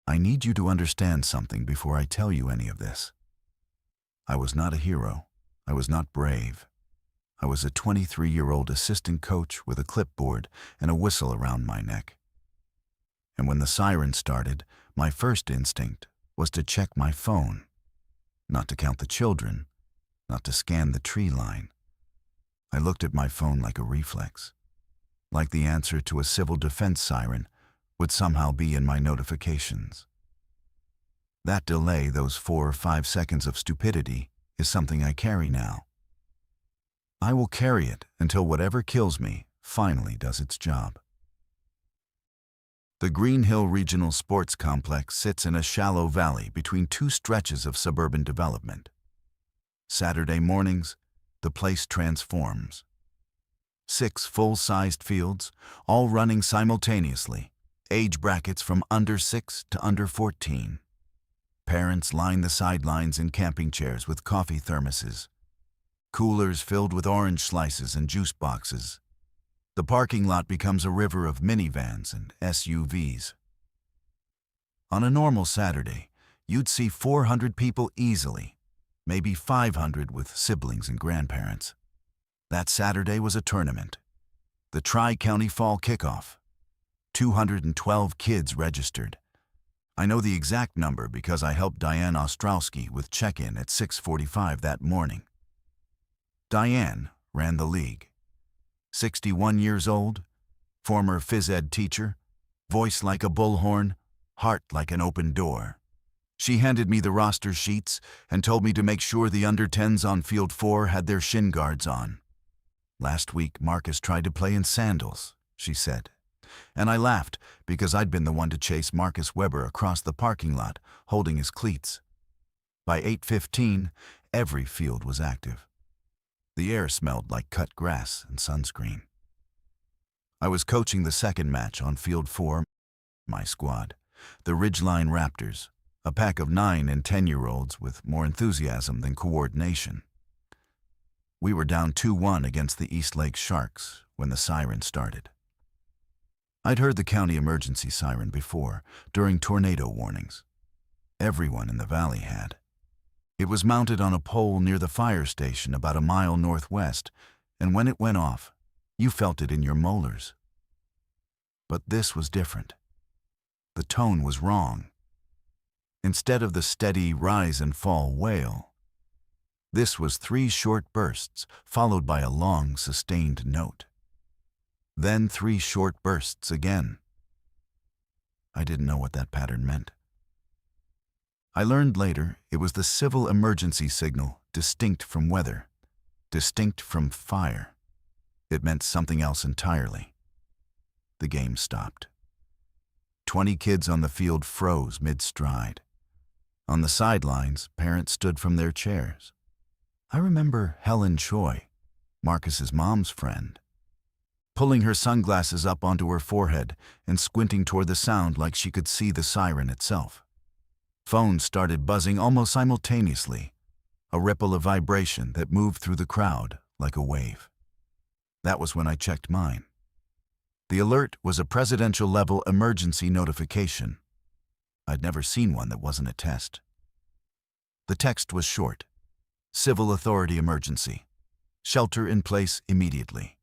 I need you to understand something before I tell you any of this. I was not a hero. I was not brave. I was a 23-year-old assistant coach with a clipboard and a whistle around my neck. And when the siren started, my first instinct was to check my phone, not to count the children, not to scan the tree line. I looked at my phone like a reflex, like the answer to a civil defense siren would somehow be in my notifications. That delay, those 4 or 5 seconds of stupidity, is something I carry now. I will carry it until whatever kills me finally does its job. The Green Hill Regional Sports Complex sits in a shallow valley between 2 stretches of suburban development. Saturday mornings, the place transforms. 6 full-sized fields, all running simultaneously, age brackets from under 6 to under 14. Parents line the sidelines in camping chairs with coffee thermoses, coolers filled with orange slices and juice boxes. The parking lot becomes a river of minivans and SUVs. On a normal Saturday, you'd see 400 people easily, maybe 500 with siblings and grandparents. That Saturday was a tournament, the Tri-County Fall Kickoff. 212 kids registered. I know the exact number because I helped Diane Ostrowski with check-in at 6:45 that morning. Diane ran the league. 61 years old, former phys ed teacher, voice like a bullhorn, heart like an open door. She handed me the roster sheets and told me to make sure the under-10s on Field 4 had their shin guards on. Last week, Marcus tried to play in sandals, she said. And I laughed because I'd been the one to chase Marcus Weber across the parking lot, holding his cleats. By 8:15, every field was active. The air smelled like cut grass and sunscreen. I was coaching the second match on Field 4, my squad, the Ridgeline Raptors, a pack of 9 and 10-year-olds with more enthusiasm than coordination. We were down 2-1 against the East Lake Sharks when the siren started. I'd heard the county emergency siren before, during tornado warnings. Everyone in the valley had. It was mounted on a pole near the fire station about a mile northwest, and when it went off, you felt it in your molars. But this was different. The tone was wrong. Instead of the steady rise and fall wail, this was 3 short bursts, followed by a long, sustained note. Then 3 short bursts again. I didn't know what that pattern meant. I learned later it was the civil emergency signal, distinct from weather, distinct from fire. It meant something else entirely. The game stopped. 20 kids on the field froze mid-stride. On the sidelines, parents stood from their chairs. I remember Helen Choi, Marcus's mom's friend, pulling her sunglasses up onto her forehead and squinting toward the sound like she could see the siren itself. Phones started buzzing almost simultaneously, a ripple of vibration that moved through the crowd like a wave. That was when I checked mine. The alert was a presidential-level emergency notification. I'd never seen one that wasn't a test. The text was short. Civil authority emergency. Shelter in place immediately.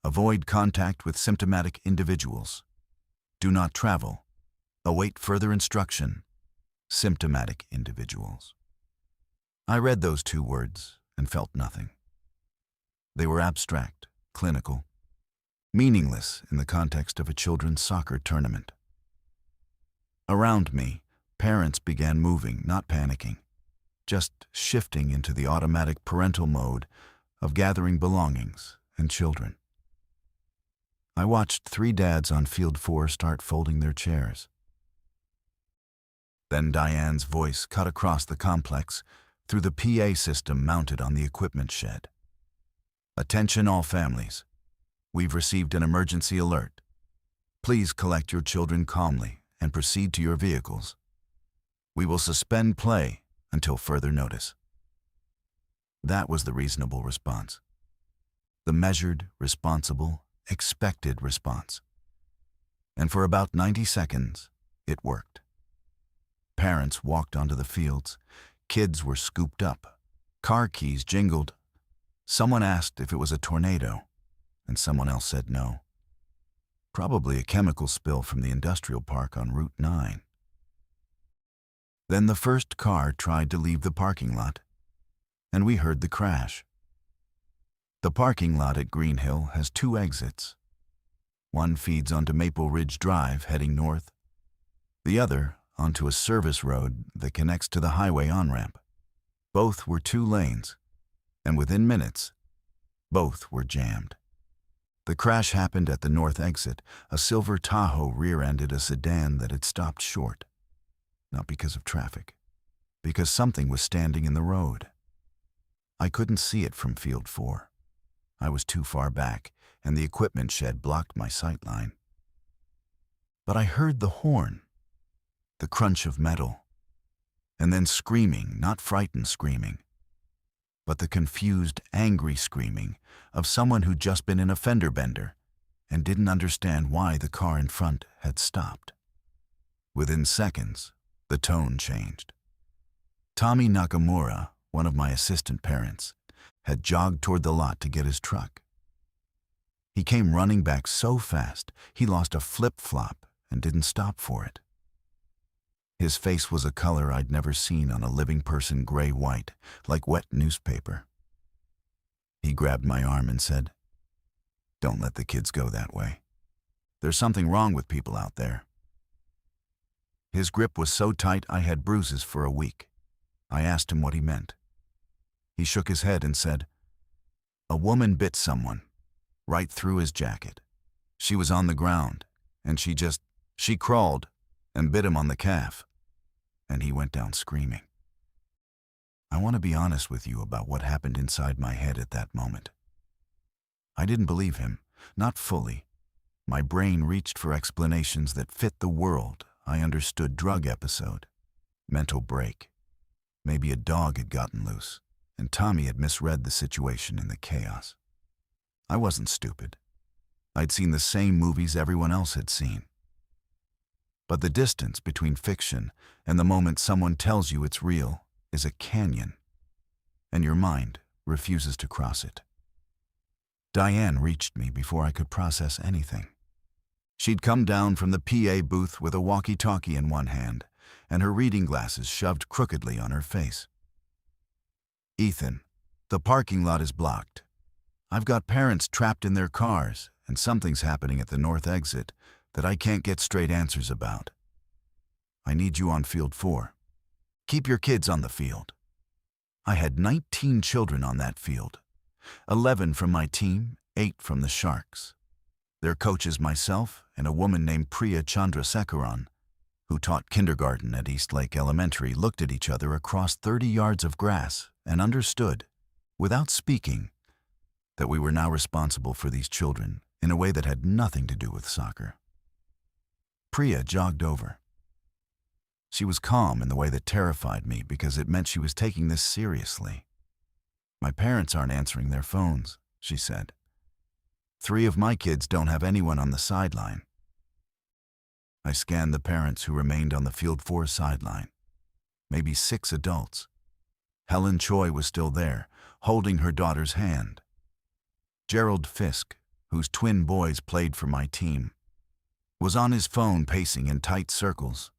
Avoid contact with symptomatic individuals. Do not travel. Await further instruction. Symptomatic individuals. I read those 2 words and felt nothing. They were abstract, clinical, meaningless in the context of a children's soccer tournament. Around me, parents began moving, not panicking, just shifting into the automatic parental mode of gathering belongings and children. I watched 3 dads on Field 4 start folding their chairs. Then Diane's voice cut across the complex through the PA system mounted on the equipment shed. Attention all families. We've received an emergency alert. Please collect your children calmly and proceed to your vehicles. We will suspend play until further notice. That was the reasonable response. The measured, responsible, expected response. And for about 90 seconds, it worked. Parents walked onto the fields. Kids were scooped up. Car keys jingled. Someone asked if it was a tornado, and someone else said no. Probably a chemical spill from the industrial park on Route 9. Then the first car tried to leave the parking lot, and we heard the crash. The parking lot at Green Hill has 2 exits. One feeds onto Maple Ridge Drive heading north, the other onto a service road that connects to the highway on-ramp. Both were 2 lanes, and within minutes, both were jammed. The crash happened at the north exit. A silver Tahoe rear-ended a sedan that had stopped short. Not because of traffic, because something was standing in the road. I couldn't see it from Field 4. I was too far back, and the equipment shed blocked my sight line. But I heard the horn, the crunch of metal, and then screaming, not frightened screaming, but the confused, angry screaming of someone who'd just been in a fender bender and didn't understand why the car in front had stopped. Within seconds, the tone changed. Tommy Nakamura, one of my assistant parents, had jogged toward the lot to get his truck. He came running back so fast, he lost a flip-flop and didn't stop for it. His face was a color I'd never seen on a living person, gray-white, like wet newspaper. He grabbed my arm and said, "Don't let the kids go that way. There's something wrong with people out there." His grip was so tight I had bruises for a week. I asked him what he meant. He shook his head and said, "A woman bit someone, right through his jacket. She was on the ground, and she crawled and bit him on the calf." And he went down screaming. I want to be honest with you about what happened inside my head at that moment. I didn't believe him, not fully. My brain reached for explanations that fit the world I understood: drug episode, mental break. Maybe a dog had gotten loose, and Tommy had misread the situation in the chaos. I wasn't stupid. I'd seen the same movies everyone else had seen. But the distance between fiction and the moment someone tells you it's real is a canyon, and your mind refuses to cross it. Diane reached me before I could process anything. She'd come down from the PA booth with a walkie-talkie in one hand and her reading glasses shoved crookedly on her face. "Ethan, the parking lot is blocked. I've got parents trapped in their cars, and something's happening at the north exit that I can't get straight answers about. I need you on Field 4. Keep your kids on the field." I had 19 children on that field, 11 from my team, 8 from the Sharks. Their coaches, myself, and a woman named Priya Chandrasekaran, who taught kindergarten at Eastlake Elementary, looked at each other across 30 yards of grass and understood, without speaking, that we were now responsible for these children in a way that had nothing to do with soccer. Priya jogged over. She was calm in the way that terrified me because it meant she was taking this seriously. "My parents aren't answering their phones," she said. 3 of my kids don't have anyone on the sideline." I scanned the parents who remained on the Field 4 sideline. Maybe 6 adults. Helen Choi was still there, holding her daughter's hand. Gerald Fisk, whose twin boys played for my team, was on his phone pacing in tight circles.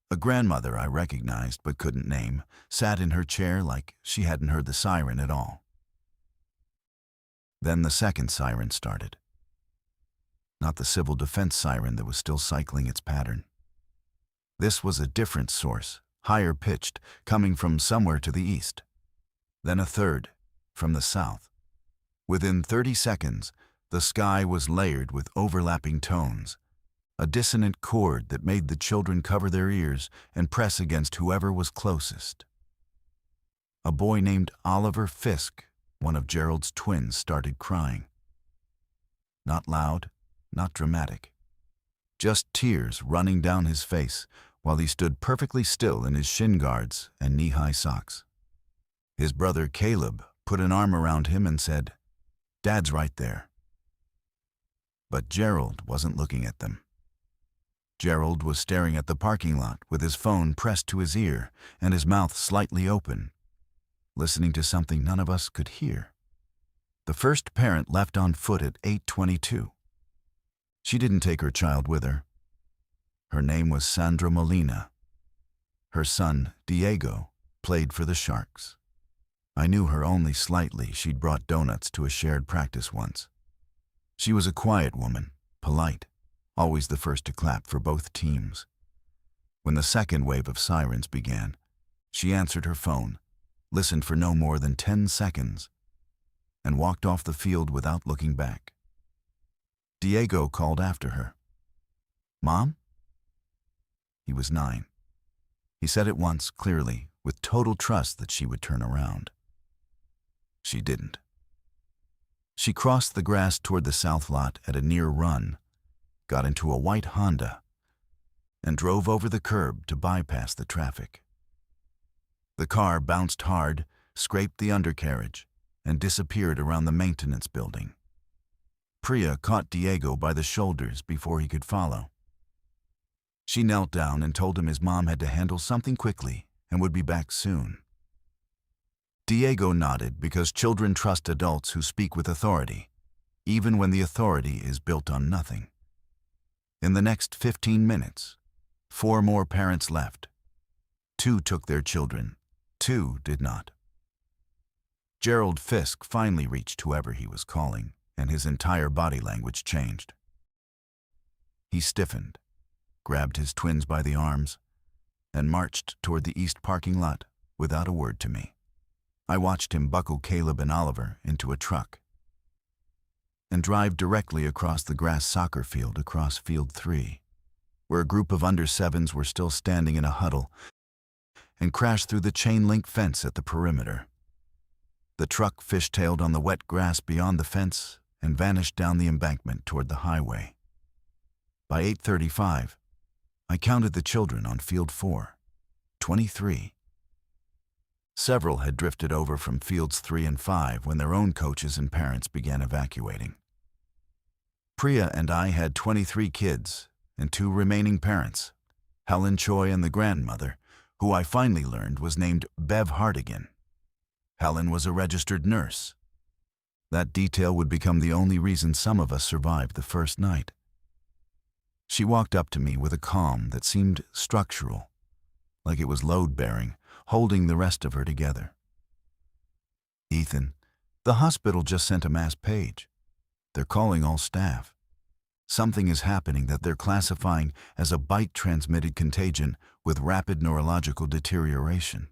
A grandmother I recognized but couldn't name sat in her chair like she hadn't heard the siren at all. Then the second siren started. Not the civil defense siren that was still cycling its pattern. This was a different source, higher pitched, coming from somewhere to the east. Then a third, from the south. Within 30 seconds, the sky was layered with overlapping tones, a dissonant chord that made the children cover their ears and press against whoever was closest. A boy named Oliver Fisk, one of Gerald's twins, started crying. Not loud, not dramatic. Just tears running down his face while he stood perfectly still in his shin guards and knee-high socks. His brother Caleb put an arm around him and said, "Dad's right there." But Gerald wasn't looking at them. Gerald was staring at the parking lot with his phone pressed to his ear and his mouth slightly open, listening to something none of us could hear. The first parent left on foot at 8:22. She didn't take her child with her. Her name was Sandra Molina. Her son, Diego, played for the Sharks. I knew her only slightly. She'd brought donuts to a shared practice once. She was a quiet woman, polite, always the first to clap for both teams. When the second wave of sirens began, she answered her phone, listened for no more than 10 seconds, and walked off the field without looking back. Diego called after her. "Mom?" He was 9. He said it once, clearly, with total trust that she would turn around. She didn't. She crossed the grass toward the south lot at a near run, got into a white Honda, and drove over the curb to bypass the traffic. The car bounced hard, scraped the undercarriage, and disappeared around the maintenance building. Priya caught Diego by the shoulders before he could follow. She knelt down and told him his mom had to handle something quickly and would be back soon. Diego nodded because children trust adults who speak with authority, even when the authority is built on nothing. In the next 15 minutes, 4 more parents left. 2 took their children, 2 did not. Gerald Fisk finally reached whoever he was calling, and his entire body language changed. He stiffened, grabbed his twins by the arms, and marched toward the east parking lot without a word to me. I watched him buckle Caleb and Oliver into a truck and drive directly across the grass soccer field across Field 3, where a group of under-7s were still standing in a huddle, and crash through the chain-link fence at the perimeter. The truck fishtailed on the wet grass beyond the fence and vanished down the embankment toward the highway. By 8:35, I counted the children on Field 4, 23. Several had drifted over from Fields 3 and 5 when their own coaches and parents began evacuating. Priya and I had 23 kids and 2 remaining parents, Helen Choi and the grandmother, who I finally learned was named Bev Hardigan. Helen was a registered nurse. That detail would become the only reason some of us survived the first night. She walked up to me with a calm that seemed structural, like it was load-bearing, holding the rest of her together. "Ethan, the hospital just sent a mass page. They're calling all staff. Something is happening that they're classifying as a bite-transmitted contagion with rapid neurological deterioration."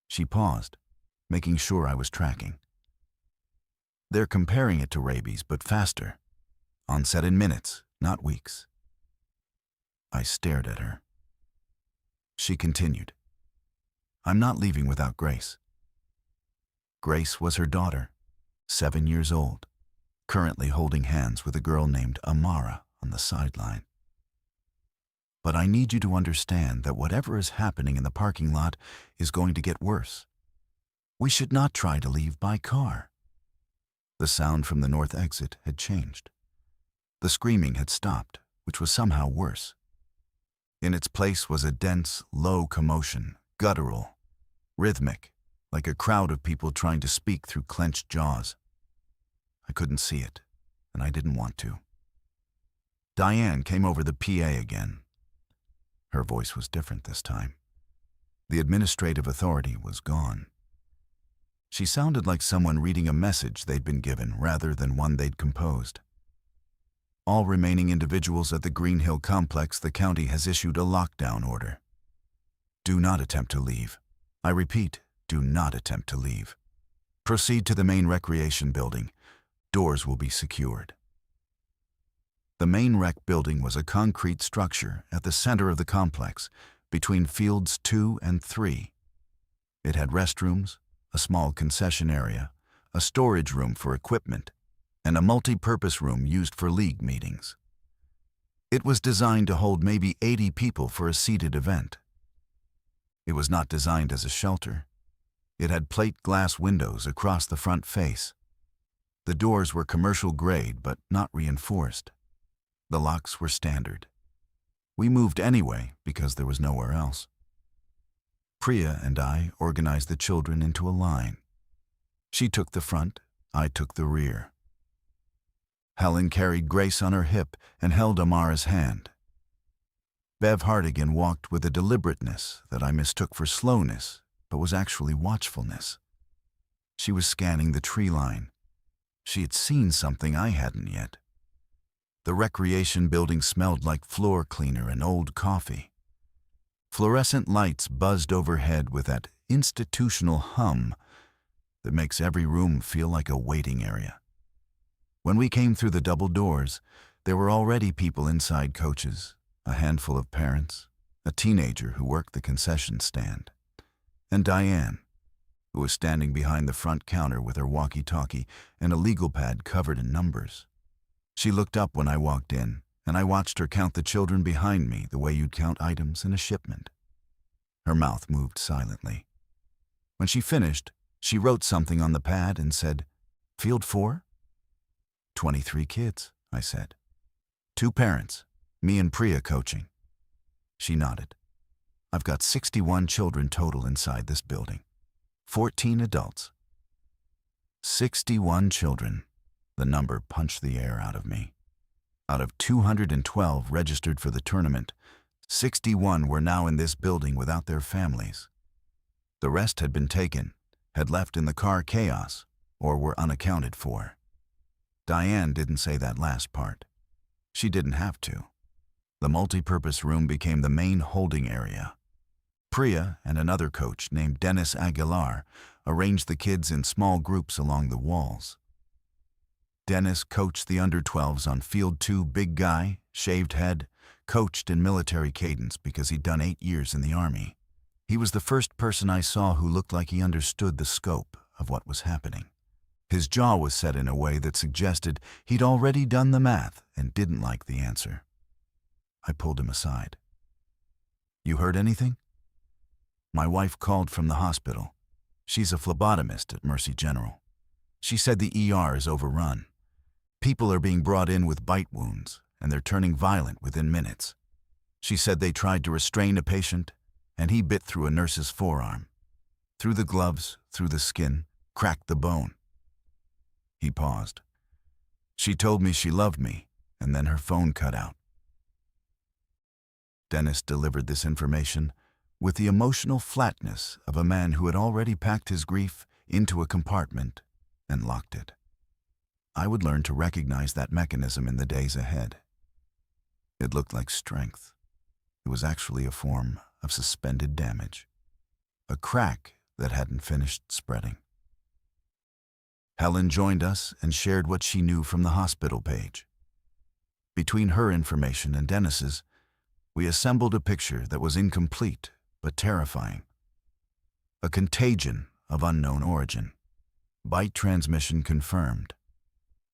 She paused, making sure I was tracking. "They're comparing it to rabies, but faster. Onset in minutes, not weeks." I stared at her. She continued, "I'm not leaving without Grace." Grace was her daughter, 7 years old, currently holding hands with a girl named Amara on the sideline. "But I need you to understand that whatever is happening in the parking lot is going to get worse. We should not try to leave by car." The sound from the north exit had changed. The screaming had stopped, which was somehow worse. In its place was a dense, low commotion, guttural, rhythmic, like a crowd of people trying to speak through clenched jaws. I couldn't see it, and I didn't want to. Diane came over the PA again. Her voice was different this time. The administrative authority was gone. She sounded like someone reading a message they'd been given rather than one they'd composed. "All remaining individuals at the Green Hill complex, the county has issued a lockdown order. Do not attempt to leave. I repeat, do not attempt to leave. Proceed to the main recreation building. Doors will be secured." The main rec building was a concrete structure at the center of the complex, between Fields 2 and 3. It had restrooms, a small concession area, a storage room for equipment, and a multi-purpose room used for league meetings. It was designed to hold maybe 80 people for a seated event. It was not designed as a shelter. It had plate glass windows across the front face. The doors were commercial grade but not reinforced. The locks were standard. We moved anyway because there was nowhere else. Priya and I organized the children into a line. She took the front, I took the rear. Helen carried Grace on her hip and held Amara's hand. Bev Hartigan walked with a deliberateness that I mistook for slowness, but was actually watchfulness. She was scanning the tree line. She had seen something I hadn't yet. The recreation building smelled like floor cleaner and old coffee. Fluorescent lights buzzed overhead with that institutional hum that makes every room feel like a waiting area. When we came through the double doors, there were already people inside coaches, a handful of parents, a teenager who worked the concession stand, and Diane, who was standing behind the front counter with her walkie-talkie and a legal pad covered in numbers. She looked up when I walked in, and I watched her count the children behind me the way you'd count items in a shipment. Her mouth moved silently. When she finished, she wrote something on the pad and said, "Field 4? 23 kids," I said. 2 parents, me and Priya coaching. She nodded. "I've got 61 children total inside this building. 14 adults." 61 children. The number punched the air out of me. Out of 212 registered for the tournament, 61 were now in this building without their families. The rest had been taken, had left in the car chaos, or were unaccounted for. Diane didn't say that last part. She didn't have to. The multi-purpose room became the main holding area. Priya and another coach named Dennis Aguilar arranged the kids in small groups along the walls. Dennis coached the under-12s on Field 2, big guy, shaved head, coached in military cadence because he'd done 8 years in the Army. He was the first person I saw who looked like he understood the scope of what was happening. His jaw was set in a way that suggested he'd already done the math and didn't like the answer. I pulled him aside. "You heard anything?" "My wife called from the hospital. She's a phlebotomist at Mercy General. She said the ER is overrun. People are being brought in with bite wounds, and they're turning violent within minutes. She said they tried to restrain a patient, and he bit through a nurse's forearm. Through the gloves, through the skin, cracked the bone." He paused. "She told me she loved me, and then her phone cut out." Dennis delivered this information with the emotional flatness of a man who had already packed his grief into a compartment and locked it. I would learn to recognize that mechanism in the days ahead. It looked like strength. It was actually a form of suspended damage. A crack that hadn't finished spreading. Helen joined us and shared what she knew from the hospital page. Between her information and Dennis's, we assembled a picture that was incomplete but terrifying. A contagion of unknown origin. Bite transmission confirmed.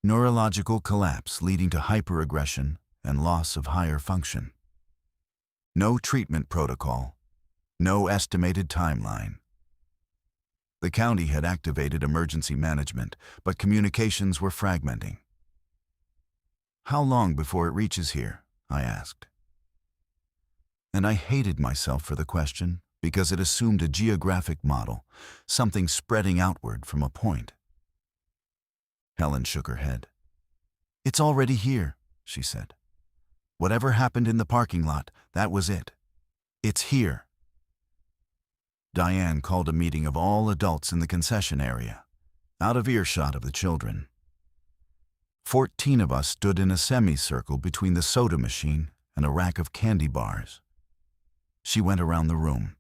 Neurological collapse leading to hyperaggression and loss of higher function. No treatment protocol. No estimated timeline. The county had activated emergency management, but communications were fragmenting. "How long before it reaches here?" I asked. And I hated myself for the question because it assumed a geographic model, something spreading outward from a point. Helen shook her head. "It's already here," she said. "Whatever happened in the parking lot, that was it. It's here." Diane called a meeting of all adults in the concession area, out of earshot of the children. 14 of us stood in a semicircle between the soda machine and a rack of candy bars. She went around the room.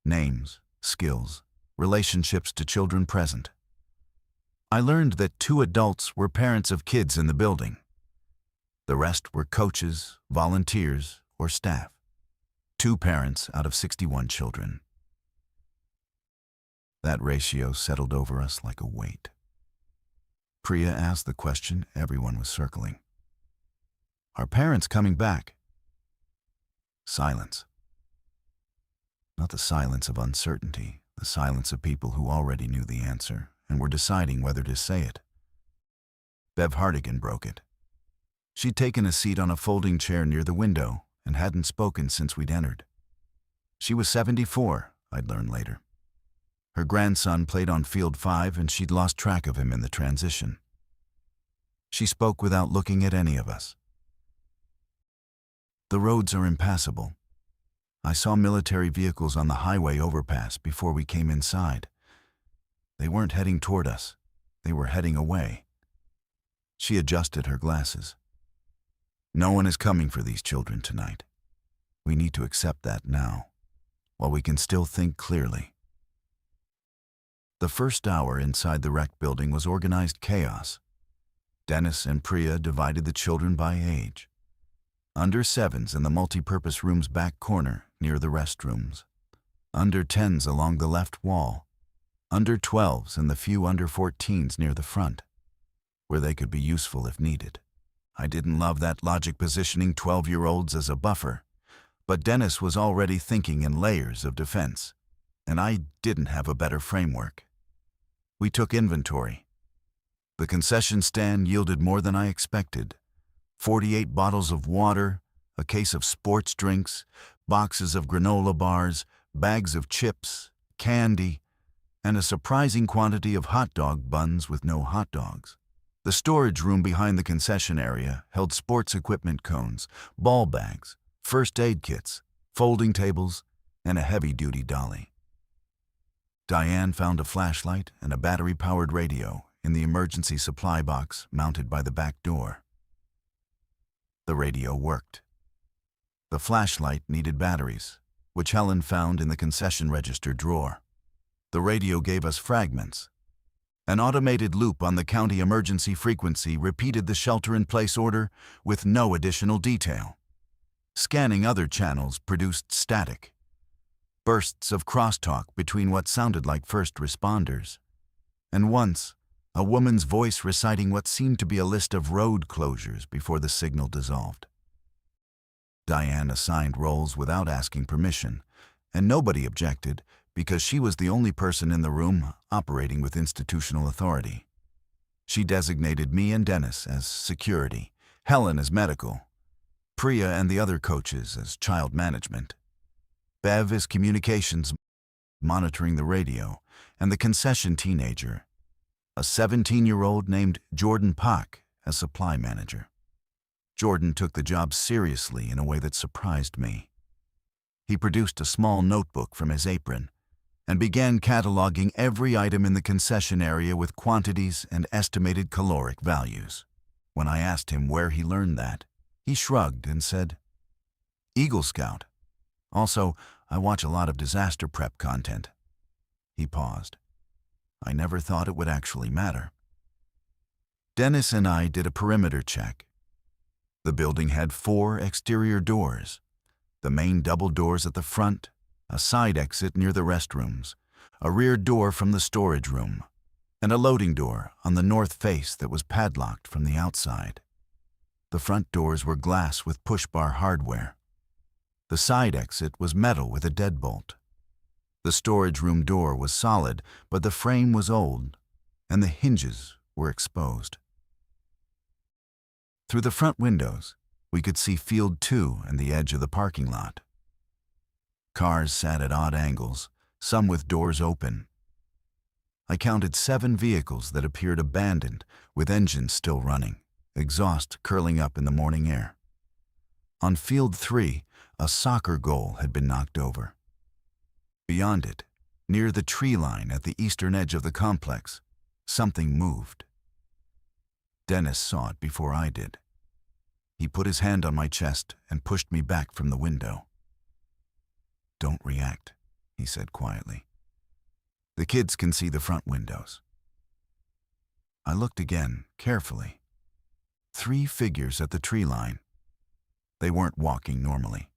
Names, skills, relationships to children present. I learned that 2 adults were parents of kids in the building. The rest were coaches, volunteers, or staff. 2 parents out of 61 children. That ratio settled over us like a weight. Priya asked the question everyone was circling. "Are parents coming back?" Silence. Not the silence of uncertainty, the silence of people who already knew the answer and were deciding whether to say it. Bev Hartigan broke it. She'd taken a seat on a folding chair near the window and hadn't spoken since we'd entered. She was 74, I'd learn later. Her grandson played on Field 5 and she'd lost track of him in the transition. She spoke without looking at any of us. The roads are impassable. I saw military vehicles on the highway overpass before we came inside. They weren't heading toward us. They were heading away. She adjusted her glasses. No one is coming for these children tonight. We need to accept that now, while we can still think clearly. The first hour inside the wrecked building was organized chaos. Dennis and Priya divided the children by age. Under 7s in the multi-purpose room's back corner near the restrooms. Under 10s along the left wall. Under 12s and the few under 14s near the front, where they could be useful if needed. I didn't love that logic positioning 12-year-olds as a buffer, but Dennis was already thinking in layers of defense, and I didn't have a better framework. We took inventory. The concession stand yielded more than I expected. 48 bottles of water, a case of sports drinks, boxes of granola bars, bags of chips, candy, and a surprising quantity of hot dog buns with no hot dogs. The storage room behind the concession area held sports equipment cones, ball bags, first aid kits, folding tables, and a heavy-duty dolly. Diane found a flashlight and a battery-powered radio in the emergency supply box mounted by the back door. The radio worked. The flashlight needed batteries, which Helen found in the concession register drawer. The radio gave us fragments. An automated loop on the county emergency frequency repeated the shelter-in-place order with no additional detail. Scanning other channels produced static. Bursts of crosstalk between what sounded like first responders. And once, a woman's voice reciting what seemed to be a list of road closures before the signal dissolved. Diane assigned roles without asking permission, and nobody objected because she was the only person in the room operating with institutional authority. She designated me and Dennis as security, Helen as medical, Priya and the other coaches as child management, Bev as communications, monitoring the radio, and the concession teenager, a 17-year-old named Jordan Pak, as supply manager. Jordan took the job seriously in a way that surprised me. He produced a small notebook from his apron and began cataloging every item in the concession area with quantities and estimated caloric values. When I asked him where he learned that, he shrugged and said, "Eagle Scout. Also, I watch a lot of disaster prep content." He paused. I never thought it would actually matter. Dennis and I did a perimeter check. The building had 4 exterior doors, the main double doors at the front, a side exit near the restrooms, a rear door from the storage room, and a loading door on the north face that was padlocked from the outside. The front doors were glass with push-bar hardware. The side exit was metal with a deadbolt. The storage room door was solid, but the frame was old, and the hinges were exposed. Through the front windows, we could see Field 2 and the edge of the parking lot. Cars sat at odd angles, some with doors open. I counted 7 vehicles that appeared abandoned, with engines still running, exhaust curling up in the morning air. On Field 3, a soccer goal had been knocked over. Beyond it, near the tree line at the eastern edge of the complex, something moved. Dennis saw it before I did. He put his hand on my chest and pushed me back from the window. "Don't react," he said quietly. "The kids can see the front windows." I looked again, carefully. 3 figures at the tree line. They weren't walking normally.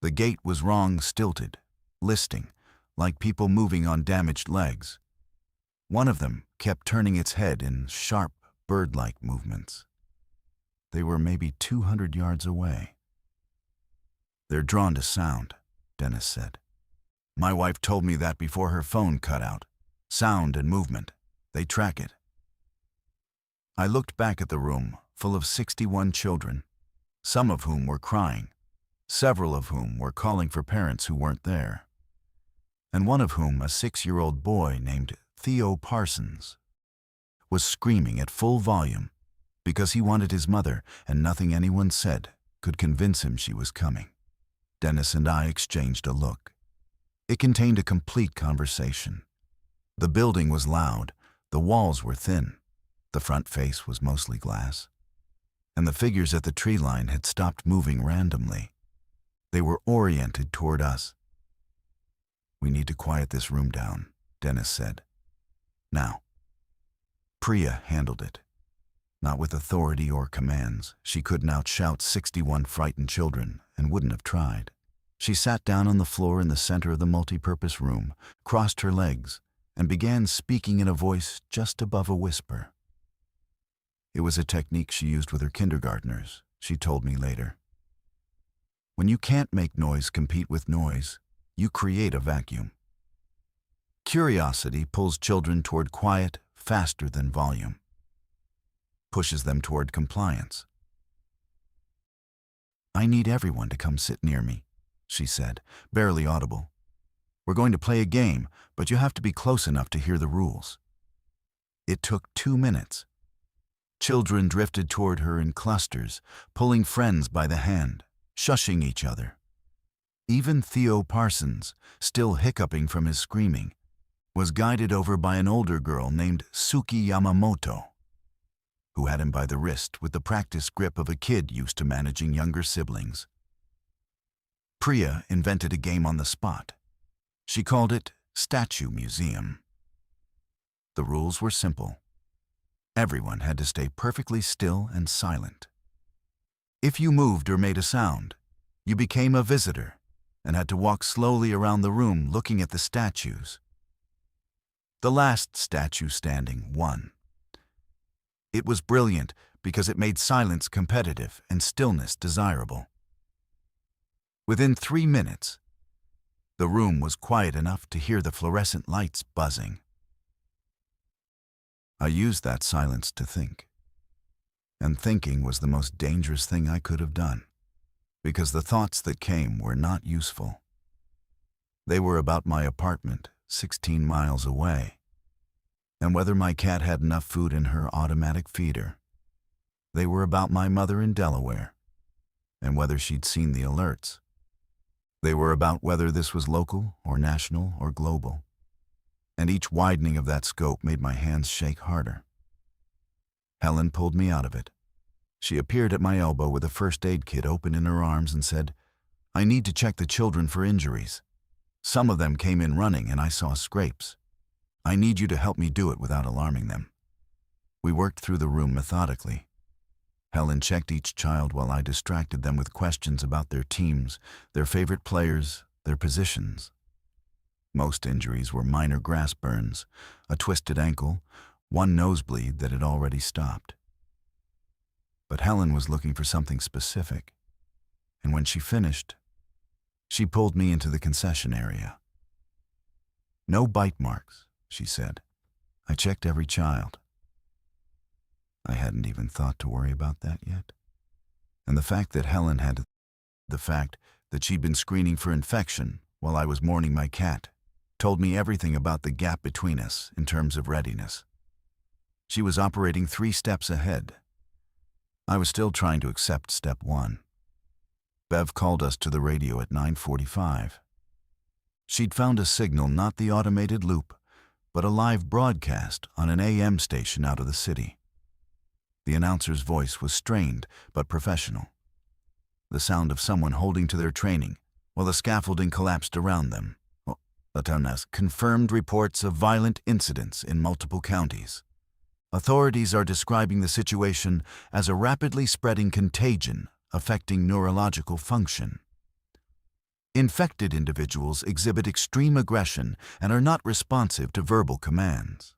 The gait was wrong, stilted, listing, like people moving on damaged legs. One of them kept turning its head in sharp, bird-like movements. They were maybe 200 yards away. "They're drawn to sound," Dennis said. "My wife told me that before her phone cut out. Sound and movement. They track it." I looked back at the room, full of 61 children, some of whom were crying, several of whom were calling for parents who weren't there, and one of whom, a 6-year-old boy named Theo Parsons, was screaming at full volume because he wanted his mother, and nothing anyone said could convince him she was coming. Dennis and I exchanged a look. It contained a complete conversation. The building was loud, the walls were thin, the front face was mostly glass, and the figures at the tree line had stopped moving randomly. They were oriented toward us. "We need to quiet this room down," Dennis said. "Now." Priya handled it. Not with authority or commands. She couldn't outshout 61 frightened children and wouldn't have tried. She sat down on the floor in the center of the multi-purpose room, crossed her legs, and began speaking in a voice just above a whisper. It was a technique she used with her kindergartners, she told me later. When you can't make noise compete with noise, you create a vacuum. Curiosity pulls children toward quiet faster than volume, pushes them toward compliance. "I need everyone to come sit near me," she said, barely audible. "We're going to play a game, but you have to be close enough to hear the rules." It took 2 minutes. Children drifted toward her in clusters, pulling friends by the hand, shushing each other. Even Theo Parsons, still hiccuping from his screaming, was guided over by an older girl named Suki Yamamoto, who had him by the wrist with the practiced grip of a kid used to managing younger siblings. Priya invented a game on the spot. She called it Statue Museum. The rules were simple. Everyone had to stay perfectly still and silent. If you moved or made a sound, you became a visitor and had to walk slowly around the room looking at the statues. The last statue standing won. It was brilliant because it made silence competitive and stillness desirable. Within 3 minutes, the room was quiet enough to hear the fluorescent lights buzzing. I used that silence to think. And thinking was the most dangerous thing I could have done, because the thoughts that came were not useful. They were about my apartment, 16 miles away, and whether my cat had enough food in her automatic feeder. They were about my mother in Delaware, and whether she'd seen the alerts. They were about whether this was local or national or global, and each widening of that scope made my hands shake harder. Helen pulled me out of it. She appeared at my elbow with a first aid kit open in her arms and said, "I need to check the children for injuries. Some of them came in running and I saw scrapes. I need you to help me do it without alarming them." We worked through the room methodically. Helen checked each child while I distracted them with questions about their teams, their favorite players, their positions. Most injuries were minor grass burns, a twisted ankle, one nosebleed that had already stopped. But Helen was looking for something specific, and when she finished, she pulled me into the concession area. "No bite marks," she said. "I checked every child." I hadn't even thought to worry about that yet. And the fact that Helen had the fact that she'd been screening for infection while I was mourning my cat told me everything about the gap between us in terms of readiness. She was operating 3 steps ahead. I was still trying to accept step 1. Bev called us to the radio at 9:45. She'd found a signal, not the automated loop, but a live broadcast on an AM station out of the city. The announcer's voice was strained but professional, the sound of someone holding to their training while the scaffolding collapsed around them. Confirmed reports of violent incidents in multiple counties. Authorities are describing the situation as a rapidly spreading contagion affecting neurological function. Infected individuals exhibit extreme aggression and are not responsive to verbal commands.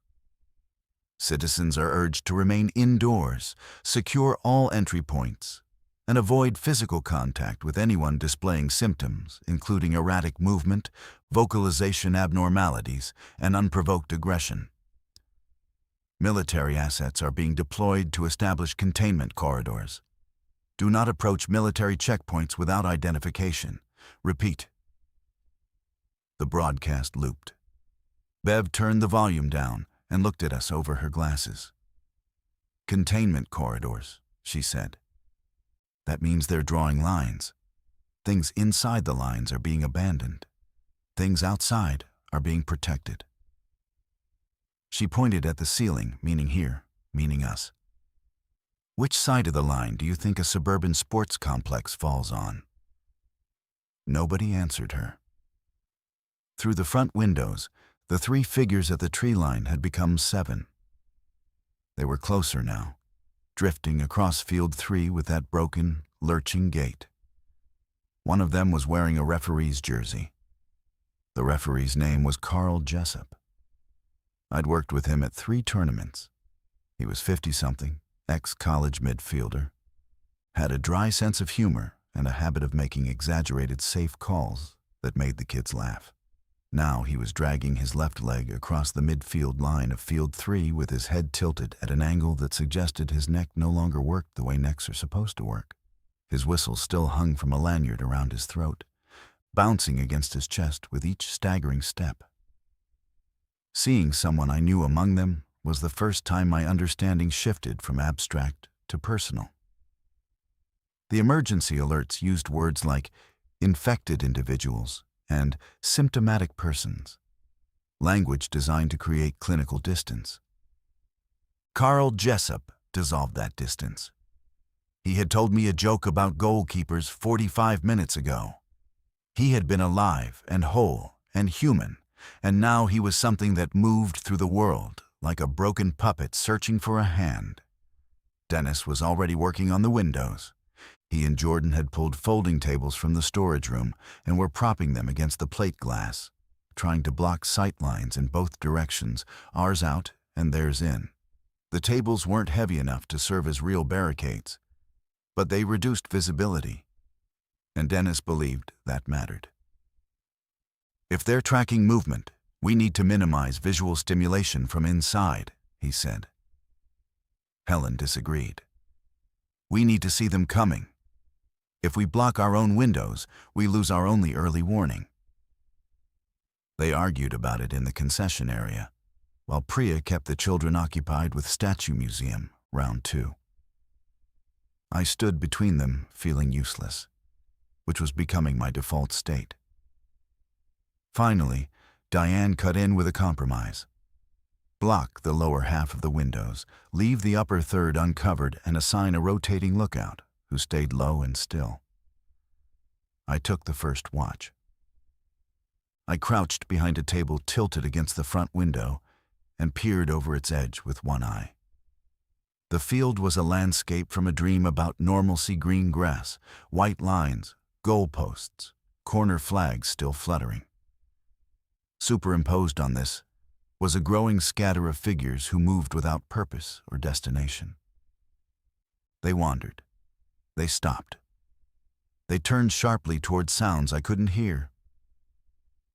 Citizens are urged to remain indoors, secure all entry points, and avoid physical contact with anyone displaying symptoms, including erratic movement, vocalization abnormalities, and unprovoked aggression. Military assets are being deployed to establish containment corridors. Do not approach military checkpoints without identification. Repeat. The broadcast looped. Bev turned the volume down and looked at us over her glasses. Containment corridors, she said. That means they're drawing lines. Things inside the lines are being abandoned. Things outside are being protected. She pointed at the ceiling, meaning here, meaning us. Which side of the line do you think a suburban sports complex falls on? Nobody answered her. Through the front windows, the 3 figures at the tree line had become 7. They were closer now, drifting across Field 3 with that broken, lurching gait. One of them was wearing a referee's jersey. The referee's name was Carl Jessup. I'd worked with him at 3 tournaments. He was 50-something, ex-college midfielder, had a dry sense of humor and a habit of making exaggerated safe calls that made the kids laugh. Now he was dragging his left leg across the midfield line of Field 3 with his head tilted at an angle that suggested his neck no longer worked the way necks are supposed to work. His whistle still hung from a lanyard around his throat, bouncing against his chest with each staggering step. Seeing someone I knew among them was the first time my understanding shifted from abstract to personal. The emergency alerts used words like infected individuals and symptomatic persons, language designed to create clinical distance. Carl Jessup dissolved that distance. He had told me a joke about goalkeepers 45 minutes ago. He had been alive and whole and human, and now he was something that moved through the world like a broken puppet searching for a hand. Dennis was already working on the windows. He and Jordan had pulled folding tables from the storage room and were propping them against the plate glass, trying to block sight lines in both directions, ours out and theirs in. The tables weren't heavy enough to serve as real barricades, but they reduced visibility, and Dennis believed that mattered. If they're tracking movement, we need to minimize visual stimulation from inside, he said. Helen disagreed. We need to see them coming. If we block our own windows, we lose our only early warning. They argued about it in the concession area, while Priya kept the children occupied with Statue Museum, round 2. I stood between them, feeling useless, which was becoming my default state. Finally, Diane cut in with a compromise. Block the lower half of the windows, leave the upper third uncovered, and assign a rotating lookout who stayed low and still. I took the first watch. I crouched behind a table tilted against the front window and peered over its edge with one eye. The field was a landscape from a dream about normalcy: green grass, white lines, goalposts, corner flags still fluttering. Superimposed on this was a growing scatter of figures who moved without purpose or destination. They wandered. They stopped. They turned sharply toward sounds I couldn't hear.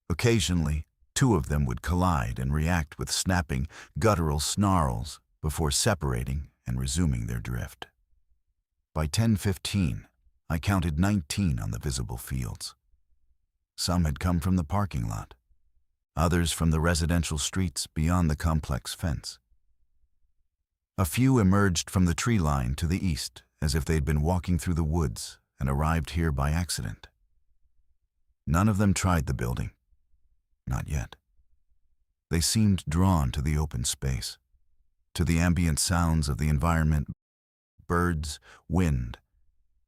Occasionally, 2 of them would collide and react with snapping, guttural snarls before separating and resuming their drift. By 10:15, I counted 19 on the visible fields. Some had come from the parking lot, others from the residential streets beyond the complex fence. A few emerged from the tree line to the east, as if they'd been walking through the woods and arrived here by accident. None of them tried the building. Not yet. They seemed drawn to the open space, to the ambient sounds of the environment: birds, wind,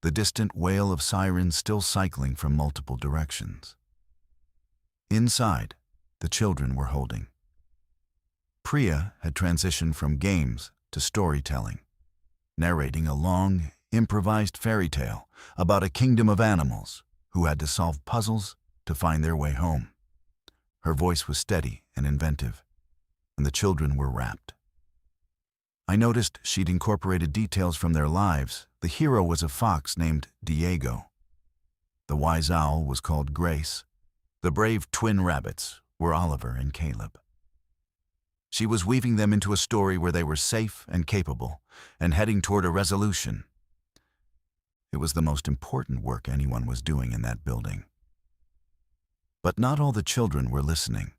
the distant wail of sirens still cycling from multiple directions. Inside, the children were holding. Priya had transitioned from games to storytelling, narrating a long, improvised fairy tale about a kingdom of animals who had to solve puzzles to find their way home. Her voice was steady and inventive, and the children were rapt. I noticed she'd incorporated details from their lives. The hero was a fox named Diego. The wise owl was called Grace. The brave twin rabbits were Oliver and Caleb. She was weaving them into a story where they were safe and capable, and heading toward a resolution. It was the most important work anyone was doing in that building. But not all the children were listening.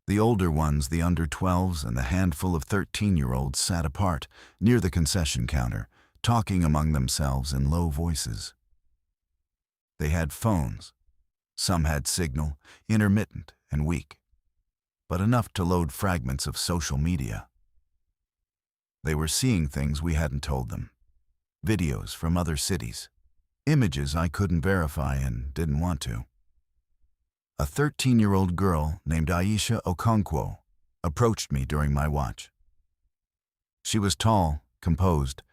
The older ones, the under-12s, and the handful of 13-year-olds sat apart near the concession counter, talking among themselves in low voices. They had phones. Some had signal, intermittent and weak, but enough to load fragments of social media. They were seeing things we hadn't told them. Videos from other cities. Images I couldn't verify and didn't want to. A 13-year-old girl named Aisha Okonkwo approached me during my watch. She was tall, composed,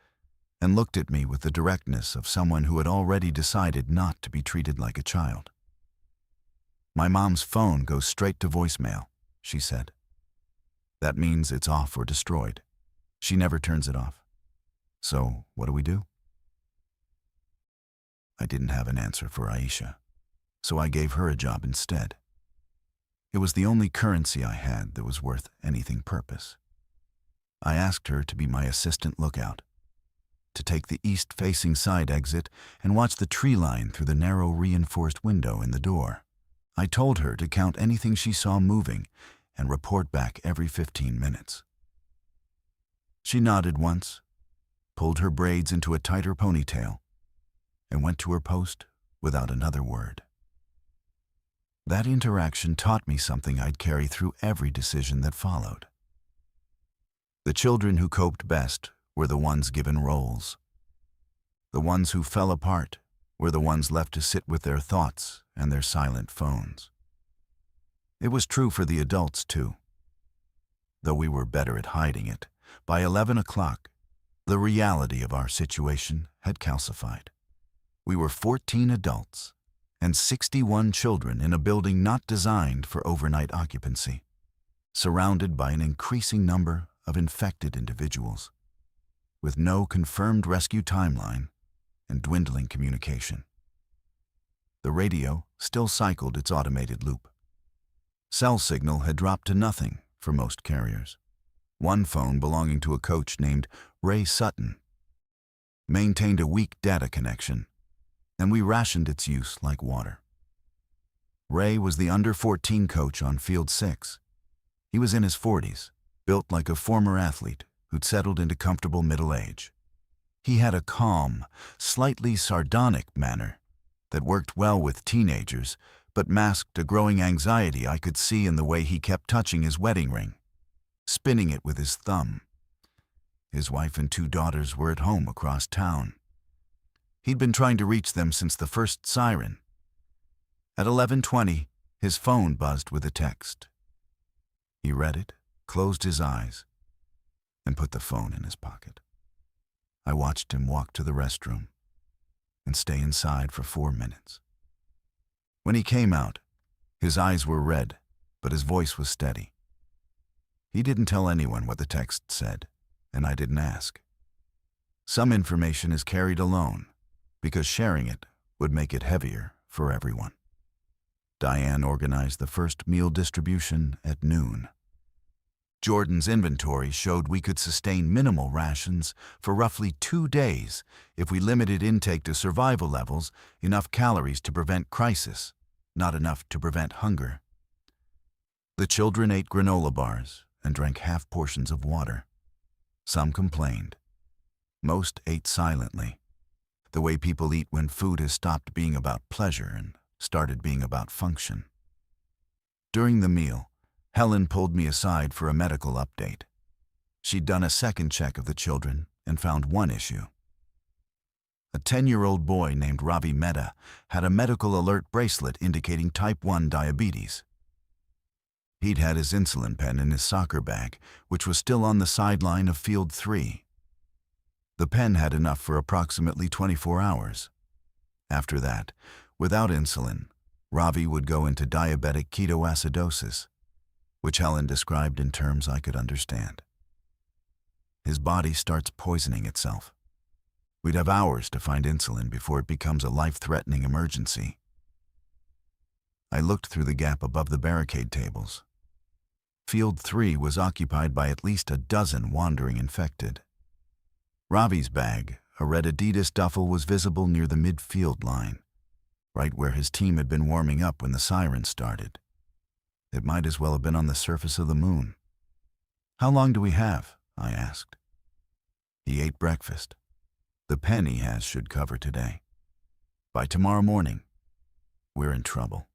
and looked at me with the directness of someone who had already decided not to be treated like a child. "My mom's phone goes straight to voicemail," she said. "That means it's off or destroyed. She never turns it off. So, what do we do?" I didn't have an answer for Aisha, so I gave her a job instead. It was the only currency I had that was worth anything purpose. I asked her to be my assistant lookout, to take the east-facing side exit and watch the tree line through the narrow reinforced window in the door. I told her to count anything she saw moving and report back every 15 minutes. She nodded once, pulled her braids into a tighter ponytail, and went to her post without another word. That interaction taught me something I'd carry through every decision that followed. The children who coped best were the ones given roles. The ones who fell apart were the ones left to sit with their thoughts and their silent phones. It was true for the adults, too. Though we were better at hiding it, by 11 o'clock, the reality of our situation had calcified. We were 14 adults and 61 children in a building not designed for overnight occupancy, surrounded by an increasing number of infected individuals, with no confirmed rescue timeline and dwindling communication. The radio still cycled its automated loop. Cell signal had dropped to nothing for most carriers. One phone belonging to a coach named Ray Sutton maintained a weak data connection, and we rationed its use like water. Ray was the under-14 coach on Field 6. He was in his 40s, built like a former athlete who'd settled into comfortable middle age. He had a calm, slightly sardonic manner that worked well with teenagers, but masked a growing anxiety I could see in the way he kept touching his wedding ring, spinning it with his thumb. His wife and 2 daughters were at home across town. He'd been trying to reach them since the first siren. At 11:20, his phone buzzed with a text. He read it, closed his eyes, and put the phone in his pocket. I watched him walk to the restroom and stay inside for 4 minutes. When he came out, his eyes were red, but his voice was steady. He didn't tell anyone what the text said, and I didn't ask. Some information is carried alone, because sharing it would make it heavier for everyone. Diane organized the first meal distribution at noon. Jordan's inventory showed we could sustain minimal rations for roughly 2 days if we limited intake to survival levels, enough calories to prevent crisis, not enough to prevent hunger. The children ate granola bars and drank half portions of water. Some complained. Most ate silently, the way people eat when food has stopped being about pleasure and started being about function. During the meal, Helen pulled me aside for a medical update. She'd done a second check of the children and found one issue. A 10-year-old boy named Ravi Mehta had a medical alert bracelet indicating type 1 diabetes. He'd had his insulin pen in his soccer bag, which was still on the sideline of Field 3. The pen had enough for approximately 24 hours. After that, without insulin, Ravi would go into diabetic ketoacidosis, which Helen described in terms I could understand. His body starts poisoning itself. We'd have hours to find insulin before it becomes a life-threatening emergency. I looked through the gap above the barricade tables. Field 3 was occupied by at least a dozen wandering infected. Ravi's bag, a red Adidas duffel was visible near the midfield line, right where his team had been warming up when the siren started. It might as well have been on the surface of the moon. "How long do we have?" I asked. He ate breakfast. "The pen he has should cover today. By tomorrow morning, we're in trouble."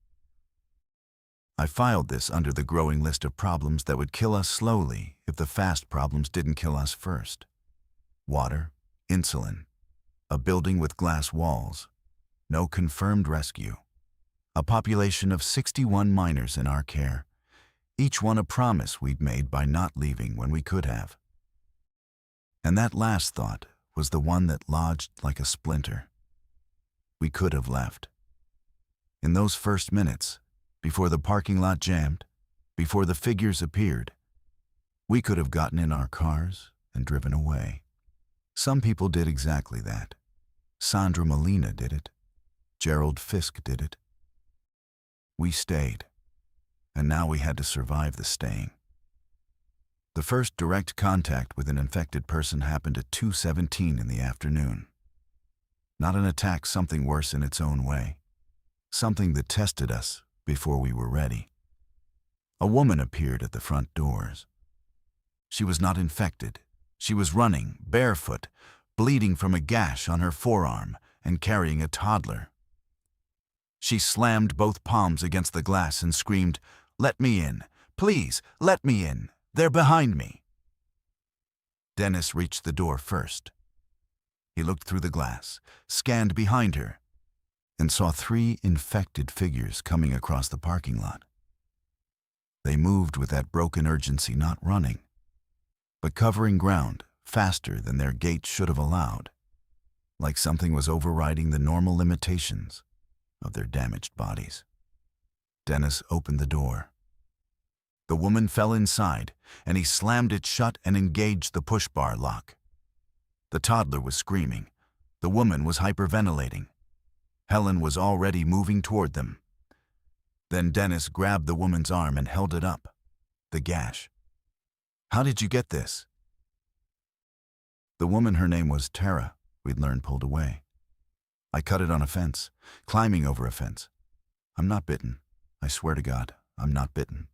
I filed this under the growing list of problems that would kill us slowly if the fast problems didn't kill us first. Water, insulin, a building with glass walls, no confirmed rescue, a population of 61 minors in our care, each one a promise we'd made by not leaving when we could have. And that last thought was the one that lodged like a splinter. We could have left. In those first minutes, before the parking lot jammed, before the figures appeared, we could have gotten in our cars and driven away. Some people did exactly that. Sandra Molina did it. Gerald Fisk did it. We stayed, and now we had to survive the staying. The first direct contact with an infected person happened at 2:17 in the afternoon. Not an attack, something worse in its own way. Something that tested us before we were ready. A woman appeared at the front doors. She was not infected. She was running, barefoot, bleeding from a gash on her forearm and carrying a toddler. She slammed both palms against the glass and screamed, "Let me in! Please, let me in! They're behind me!" Dennis reached the door first. He looked through the glass, scanned behind her, and saw 3 infected figures coming across the parking lot. They moved with that broken urgency, not running, but covering ground faster than their gait should have allowed, like something was overriding the normal limitations of their damaged bodies. Dennis opened the door. The woman fell inside, and he slammed it shut and engaged the push-bar lock. The toddler was screaming. The woman was hyperventilating. Helen was already moving toward them. Then Dennis grabbed the woman's arm and held it up. The gash. "How did you get this?" The woman, her name was Tara, we'd learned, pulled away. "I cut it on a fence, climbing over a fence. I'm not bitten. I swear to God, I'm not bitten."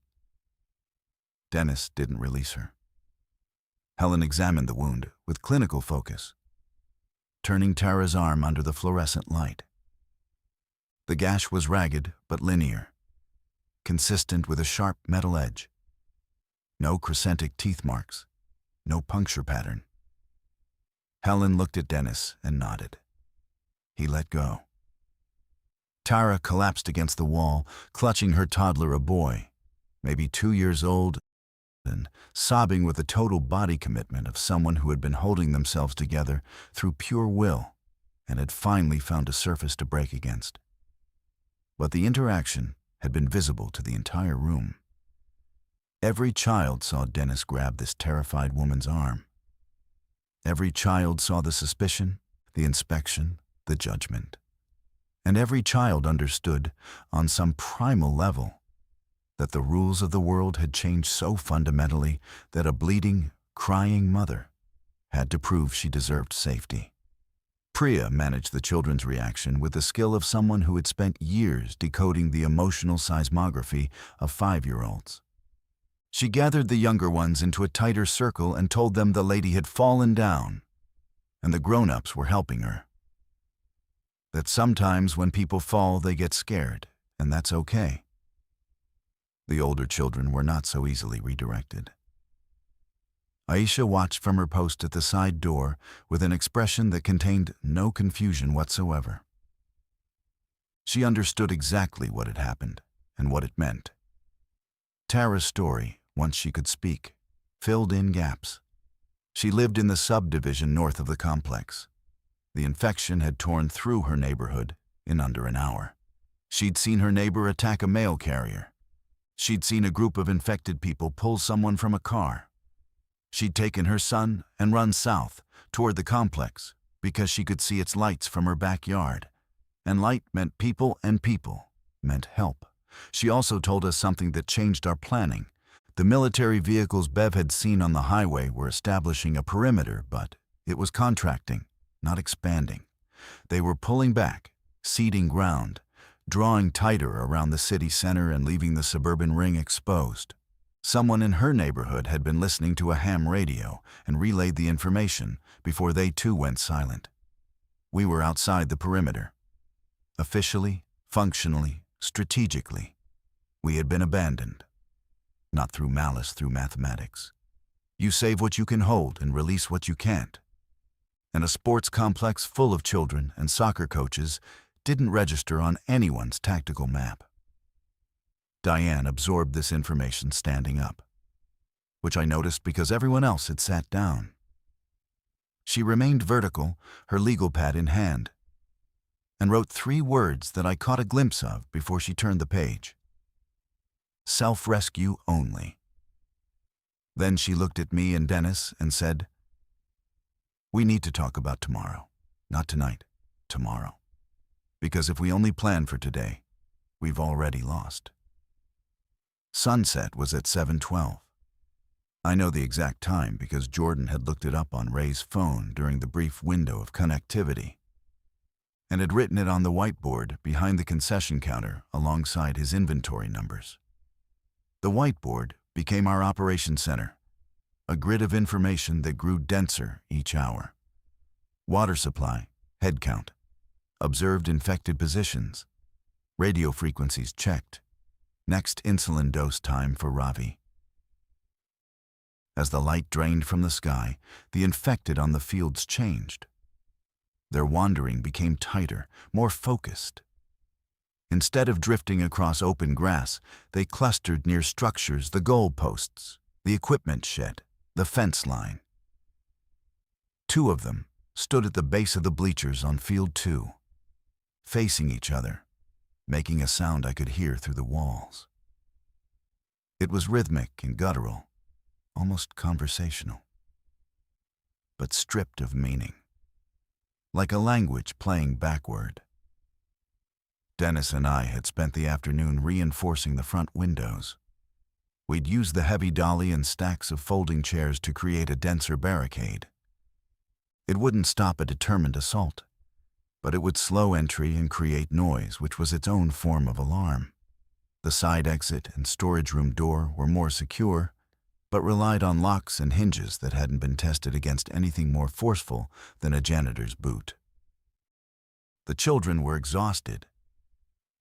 Dennis didn't release her. Helen examined the wound with clinical focus, turning Tara's arm under the fluorescent light. The gash was ragged but linear, consistent with a sharp metal edge. No crescentic teeth marks, no puncture pattern. Helen looked at Dennis and nodded. He let go. Tara collapsed against the wall, clutching her toddler, a boy, maybe 2 years old, and sobbing with the total body commitment of someone who had been holding themselves together through pure will and had finally found a surface to break against. But the interaction had been visible to the entire room. Every child saw Dennis grab this terrified woman's arm. Every child saw the suspicion, the inspection, the judgment. And every child understood, on some primal level, that the rules of the world had changed so fundamentally that a bleeding, crying mother had to prove she deserved safety. Priya managed the children's reaction with the skill of someone who had spent years decoding the emotional seismography of 5-year-olds. She gathered the younger ones into a tighter circle and told them the lady had fallen down, and the grown-ups were helping her. That sometimes when people fall, they get scared, and that's okay. The older children were not so easily redirected. Aisha watched from her post at the side door with an expression that contained no confusion whatsoever. She understood exactly what had happened and what it meant. Tara's story, once she could speak, filled in gaps. She lived in the subdivision north of the complex. The infection had torn through her neighborhood in under an hour. She'd seen her neighbor attack a mail carrier. She'd seen a group of infected people pull someone from a car. She'd taken her son and run south toward the complex because she could see its lights from her backyard. And light meant people, and people meant help. She also told us something that changed our planning. The military vehicles Bev had seen on the highway were establishing a perimeter, but it was contracting. not expanding. They were pulling back, ceding ground, drawing tighter around the city center and leaving the suburban ring exposed. Someone in her neighborhood had been listening to a ham radio and relayed the information before they too went silent. We were outside the perimeter. Officially, functionally, strategically, we had been abandoned. Not through malice, through mathematics. You save what you can hold and release what you can't. And a sports complex full of children and soccer coaches didn't register on anyone's tactical map. Diane absorbed this information standing up, which I noticed because everyone else had sat down. She remained vertical, her legal pad in hand, and wrote 3 words that I caught a glimpse of before she turned the page. Self-rescue only. Then she looked at me and Dennis and said, "We need to talk about tomorrow. Not tonight, tomorrow. Because if we only plan for today, we've already lost." Sunset was at 7:12. I know the exact time because Jordan had looked it up on Ray's phone during the brief window of connectivity and had written it on the whiteboard behind the concession counter alongside his inventory numbers. The whiteboard became our operations center, a grid of information that grew denser each hour. Water supply, head count, observed infected positions, radio frequencies checked, next insulin dose time for Ravi. As the light drained from the sky, the infected on the fields changed. Their wandering became tighter, more focused. Instead of drifting across open grass, they clustered near structures, the goal posts, the equipment shed, the fence line. 2 of them stood at the base of the bleachers on field 2, facing each other, making a sound I could hear through the walls. It was rhythmic and guttural, almost conversational, but stripped of meaning, like a language playing backward. Dennis and I had spent the afternoon reinforcing the front windows. We'd used the heavy dolly and stacks of folding chairs to create a denser barricade. It wouldn't stop a determined assault, but it would slow entry and create noise, which was its own form of alarm. The side exit and storage room door were more secure, but relied on locks and hinges that hadn't been tested against anything more forceful than a janitor's boot. The children were exhausted.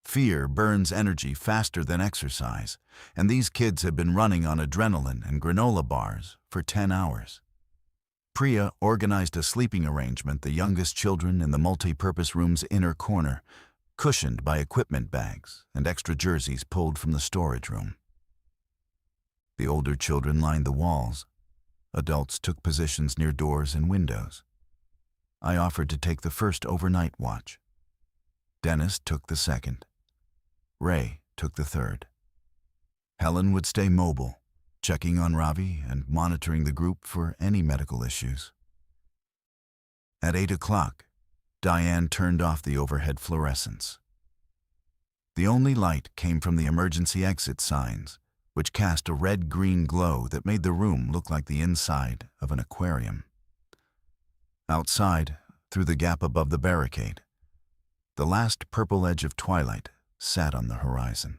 Fear burns energy faster than exercise, and these kids had been running on adrenaline and granola bars for 10 hours. Priya organized a sleeping arrangement, the youngest children in the multi-purpose room's inner corner, cushioned by equipment bags and extra jerseys pulled from the storage room. The older children lined the walls. Adults took positions near doors and windows. I offered to take the first overnight watch. Dennis took the second. Ray took the third. Helen would stay mobile, checking on Ravi and monitoring the group for any medical issues. At 8 o'clock, Diane turned off the overhead fluorescents. The only light came from the emergency exit signs, which cast a red-green glow that made the room look like the inside of an aquarium. Outside, through the gap above the barricade, the last purple edge of twilight sat on the horizon.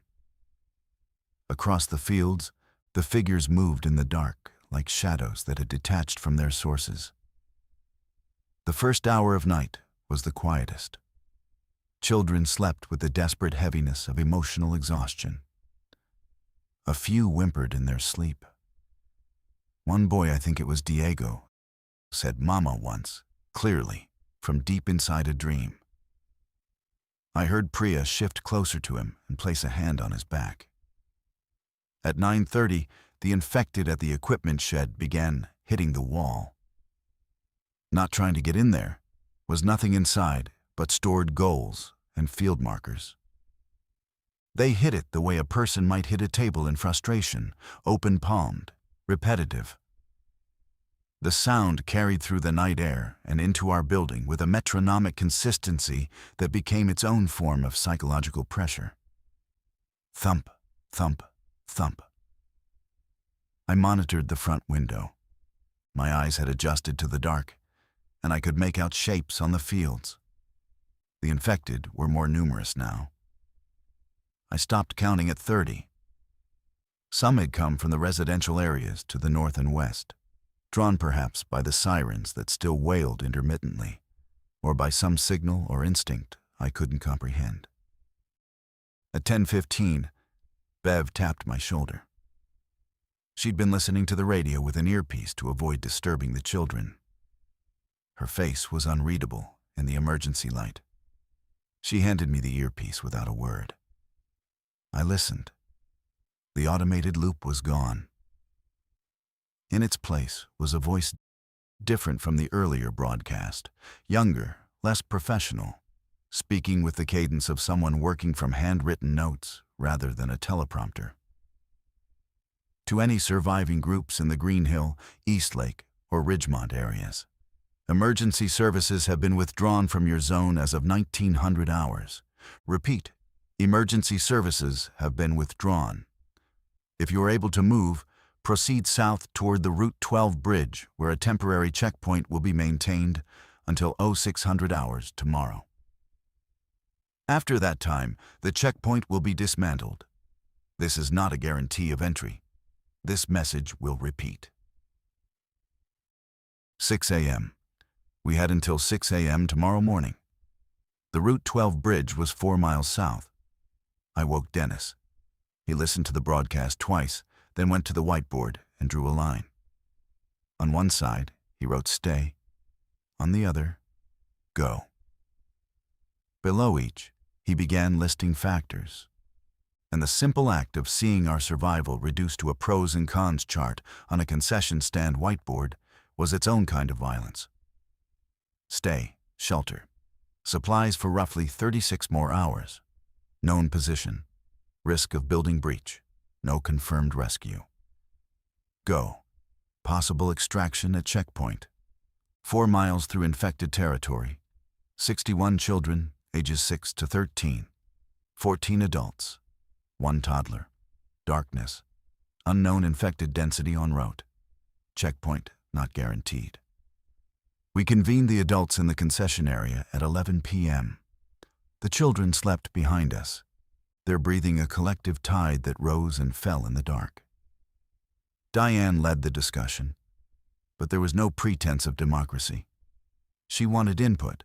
Across the fields, the figures moved in the dark like shadows that had detached from their sources. The first hour of night was the quietest. Children slept with the desperate heaviness of emotional exhaustion. A few whimpered in their sleep. One boy, I think it was Diego, said "Mama" once, clearly, from deep inside a dream. I heard Priya shift closer to him and place a hand on his back. At 9:30, the infected at the equipment shed began hitting the wall. Not trying to get in there, was nothing inside but stored goals and field markers. They hit it the way a person might hit a table in frustration, open-palmed, repetitive. The sound carried through the night air and into our building with a metronomic consistency that became its own form of psychological pressure. Thump, thump, thump. I monitored the front window. My eyes had adjusted to the dark, and I could make out shapes on the fields. The infected were more numerous now. I stopped counting at 30. Some had come from the residential areas to the north and west, drawn perhaps by the sirens that still wailed intermittently, or by some signal or instinct I couldn't comprehend. At 10:15, Bev tapped my shoulder. She'd been listening to the radio with an earpiece to avoid disturbing the children. Her face was unreadable in the emergency light. She handed me the earpiece without a word. I listened. The automated loop was gone. In its place was a voice different from the earlier broadcast, younger, less professional, speaking with the cadence of someone working from handwritten notes rather than a teleprompter. To any surviving groups in the Green Hill, Eastlake, or Ridgemont areas, emergency services have been withdrawn from your zone as of 1900 hours. Repeat, emergency services have been withdrawn. If you are able to move, proceed south toward the Route 12 bridge, where a temporary checkpoint will be maintained until 0600 hours tomorrow. After that time, the checkpoint will be dismantled. This is not a guarantee of entry. This message will repeat. 6 a.m. We had until 6 a.m. tomorrow morning. The Route 12 bridge was 4 miles south. I woke Dennis. He listened to the broadcast twice, then went to the whiteboard and drew a line. On one side, he wrote stay. On the other, go. Below each, he began listing factors. And the simple act of seeing our survival reduced to a pros and cons chart on a concession stand whiteboard was its own kind of violence. Stay, shelter. Supplies for roughly 36 more hours. Known position. Risk of building breach. No confirmed rescue. Go. Possible extraction at checkpoint. 4 miles through infected territory. 61 children, ages 6 to 13. 14 adults. 1 toddler. Darkness. Unknown infected density en route. Checkpoint not guaranteed. We convened the adults in the concession area at 11 p.m. The children slept behind us, their breathing a collective tide that rose and fell in the dark. Diane led the discussion, but there was no pretense of democracy. She wanted input,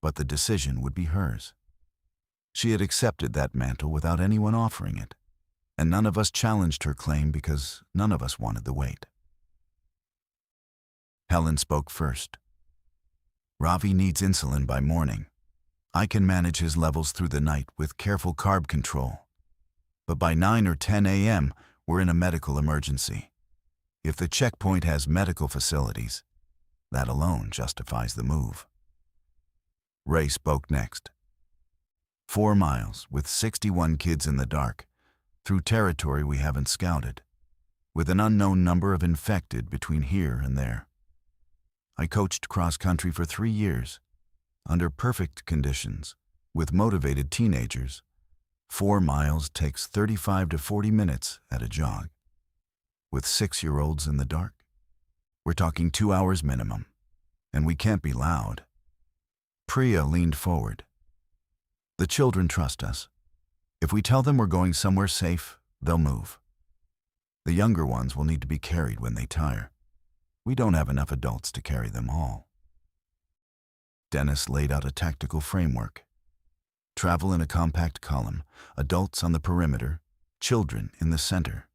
but the decision would be hers. She had accepted that mantle without anyone offering it, and none of us challenged her claim because none of us wanted the weight. Helen spoke first. Ravi needs insulin by morning. I can manage his levels through the night with careful carb control. But by 9 or 10 a.m., we're in a medical emergency. If the checkpoint has medical facilities, that alone justifies the move. Ray spoke next. 4 miles, with 61 kids in the dark, through territory we haven't scouted, with an unknown number of infected between here and there. I coached cross-country for 3 years, under perfect conditions, with motivated teenagers. 4 miles takes 35 to 40 minutes at a jog. With 6-year-olds in the dark, we're talking 2 hours minimum, and we can't be loud. Priya leaned forward. The children trust us. If we tell them we're going somewhere safe, they'll move. The younger ones will need to be carried when they tire. We don't have enough adults to carry them all. Dennis laid out a tactical framework. Travel in a compact column, adults on the perimeter, children in the center.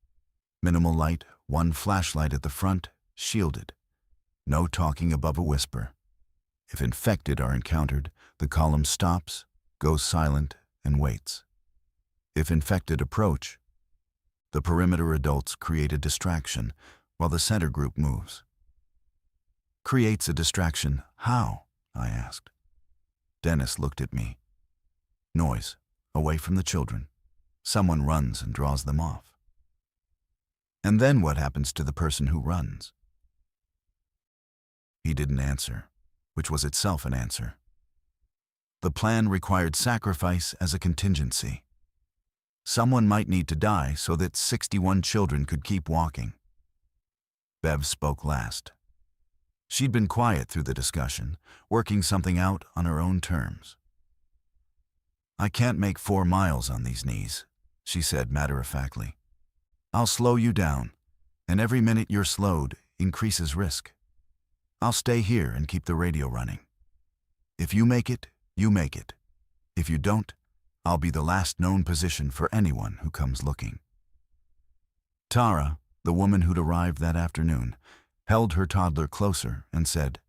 Minimal light, 1 flashlight at the front, shielded. No talking above a whisper. If infected are encountered, the column stops, goes silent, and waits. If infected approach, the perimeter adults create a distraction while the center group moves. Creates a distraction, how? I asked. Dennis looked at me. Noise, away from the children. Someone runs and draws them off. And then what happens to the person who runs? He didn't answer, which was itself an answer. The plan required sacrifice as a contingency. Someone might need to die so that 61 children could keep walking. Bev spoke last. She'd been quiet through the discussion, working something out on her own terms. "I can't make 4 miles on these knees," she said matter-of-factly. "I'll slow you down, and every minute you're slowed increases risk. I'll stay here and keep the radio running. If you make it, you make it. If you don't, I'll be the last known position for anyone who comes looking." Tara, the woman who'd arrived that afternoon, held her toddler closer and said,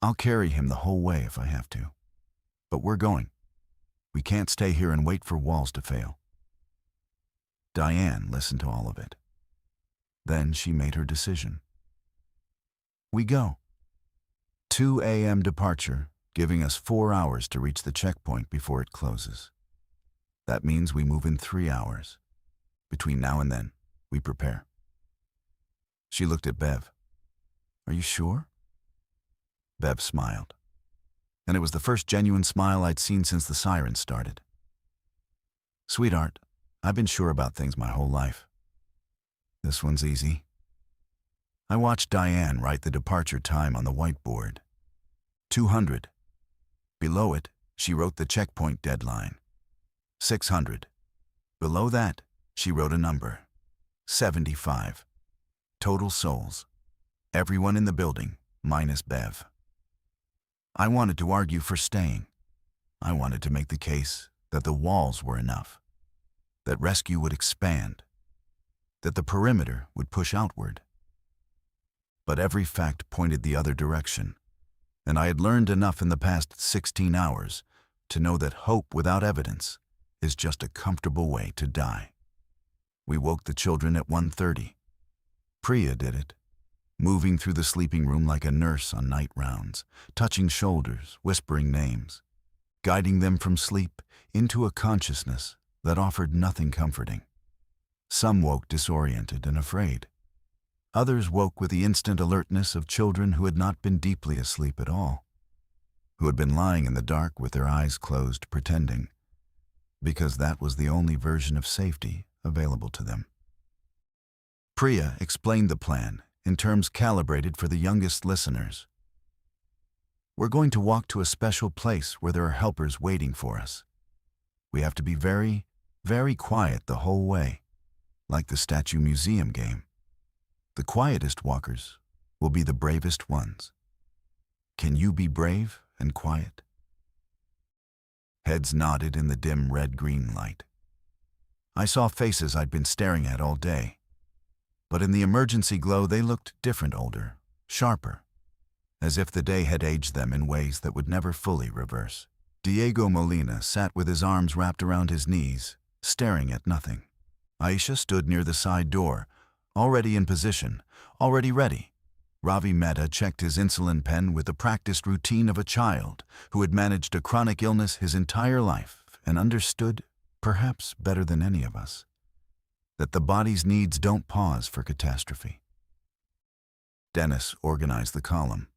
"I'll carry him the whole way if I have to. But we're going. We can't stay here and wait for walls to fail." Diane listened to all of it. Then she made her decision. We go. 2 a.m. departure, giving us 4 hours to reach the checkpoint before it closes. That means we move in 3 hours. Between now and then, we prepare. She looked at Bev. "Are you sure?" Bev smiled. And it was the first genuine smile I'd seen since the siren started. "Sweetheart, I've been sure about things my whole life. This one's easy." I watched Diane write the departure time on the whiteboard. 200. Below it, she wrote the checkpoint deadline. 600. Below that, she wrote a number. 75. Total souls. Everyone in the building, minus Bev. I wanted to argue for staying. I wanted to make the case that the walls were enough, that rescue would expand, that the perimeter would push outward. But every fact pointed the other direction, and I had learned enough in the past 16 hours to know that hope without evidence is just a comfortable way to die. We woke the children at 1:30. Priya did it, moving through the sleeping room like a nurse on night rounds, touching shoulders, whispering names, guiding them from sleep into a consciousness that offered nothing comforting. Some woke disoriented and afraid. Others woke with the instant alertness of children who had not been deeply asleep at all, who had been lying in the dark with their eyes closed, pretending, because that was the only version of safety available to them. Priya explained the plan in terms calibrated for the youngest listeners. "We're going to walk to a special place where there are helpers waiting for us. We have to be very, very quiet the whole way, like the Statue Museum game. The quietest walkers will be the bravest ones. Can you be brave and quiet?" Heads nodded in the dim red-green light. I saw faces I'd been staring at all day, but in the emergency glow they looked different, older, sharper, as if the day had aged them in ways that would never fully reverse. Diego Molina sat with his arms wrapped around his knees, staring at nothing. Aisha stood near the side door, already in position, already ready. Ravi Mehta checked his insulin pen with the practiced routine of a child who had managed a chronic illness his entire life and understood, perhaps better than any of us, that the body's needs don't pause for catastrophe. Dennis organized the column.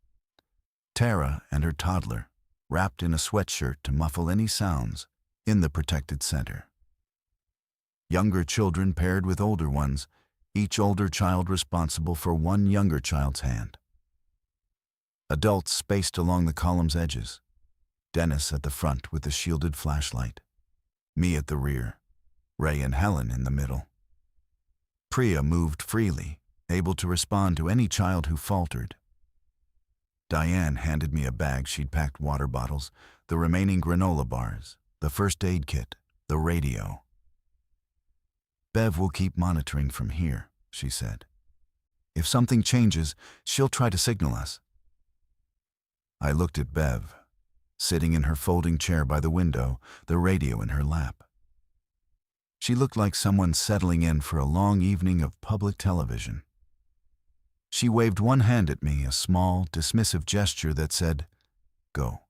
Tara and her toddler, wrapped in a sweatshirt to muffle any sounds, in the protected center. Younger children paired with older ones, each older child responsible for one younger child's hand. Adults spaced along the column's edges. Dennis at the front with the shielded flashlight. Me at the rear. Ray and Helen in the middle. Priya moved freely, able to respond to any child who faltered. Diane handed me a bag she'd packed water bottles, the remaining granola bars, the first aid kit, the radio. "Bev will keep monitoring from here," she said. "If something changes, she'll try to signal us." I looked at Bev, sitting in her folding chair by the window, the radio in her lap. She looked like someone settling in for a long evening of public television. She waved one hand at me, a small, dismissive gesture that said, "Go.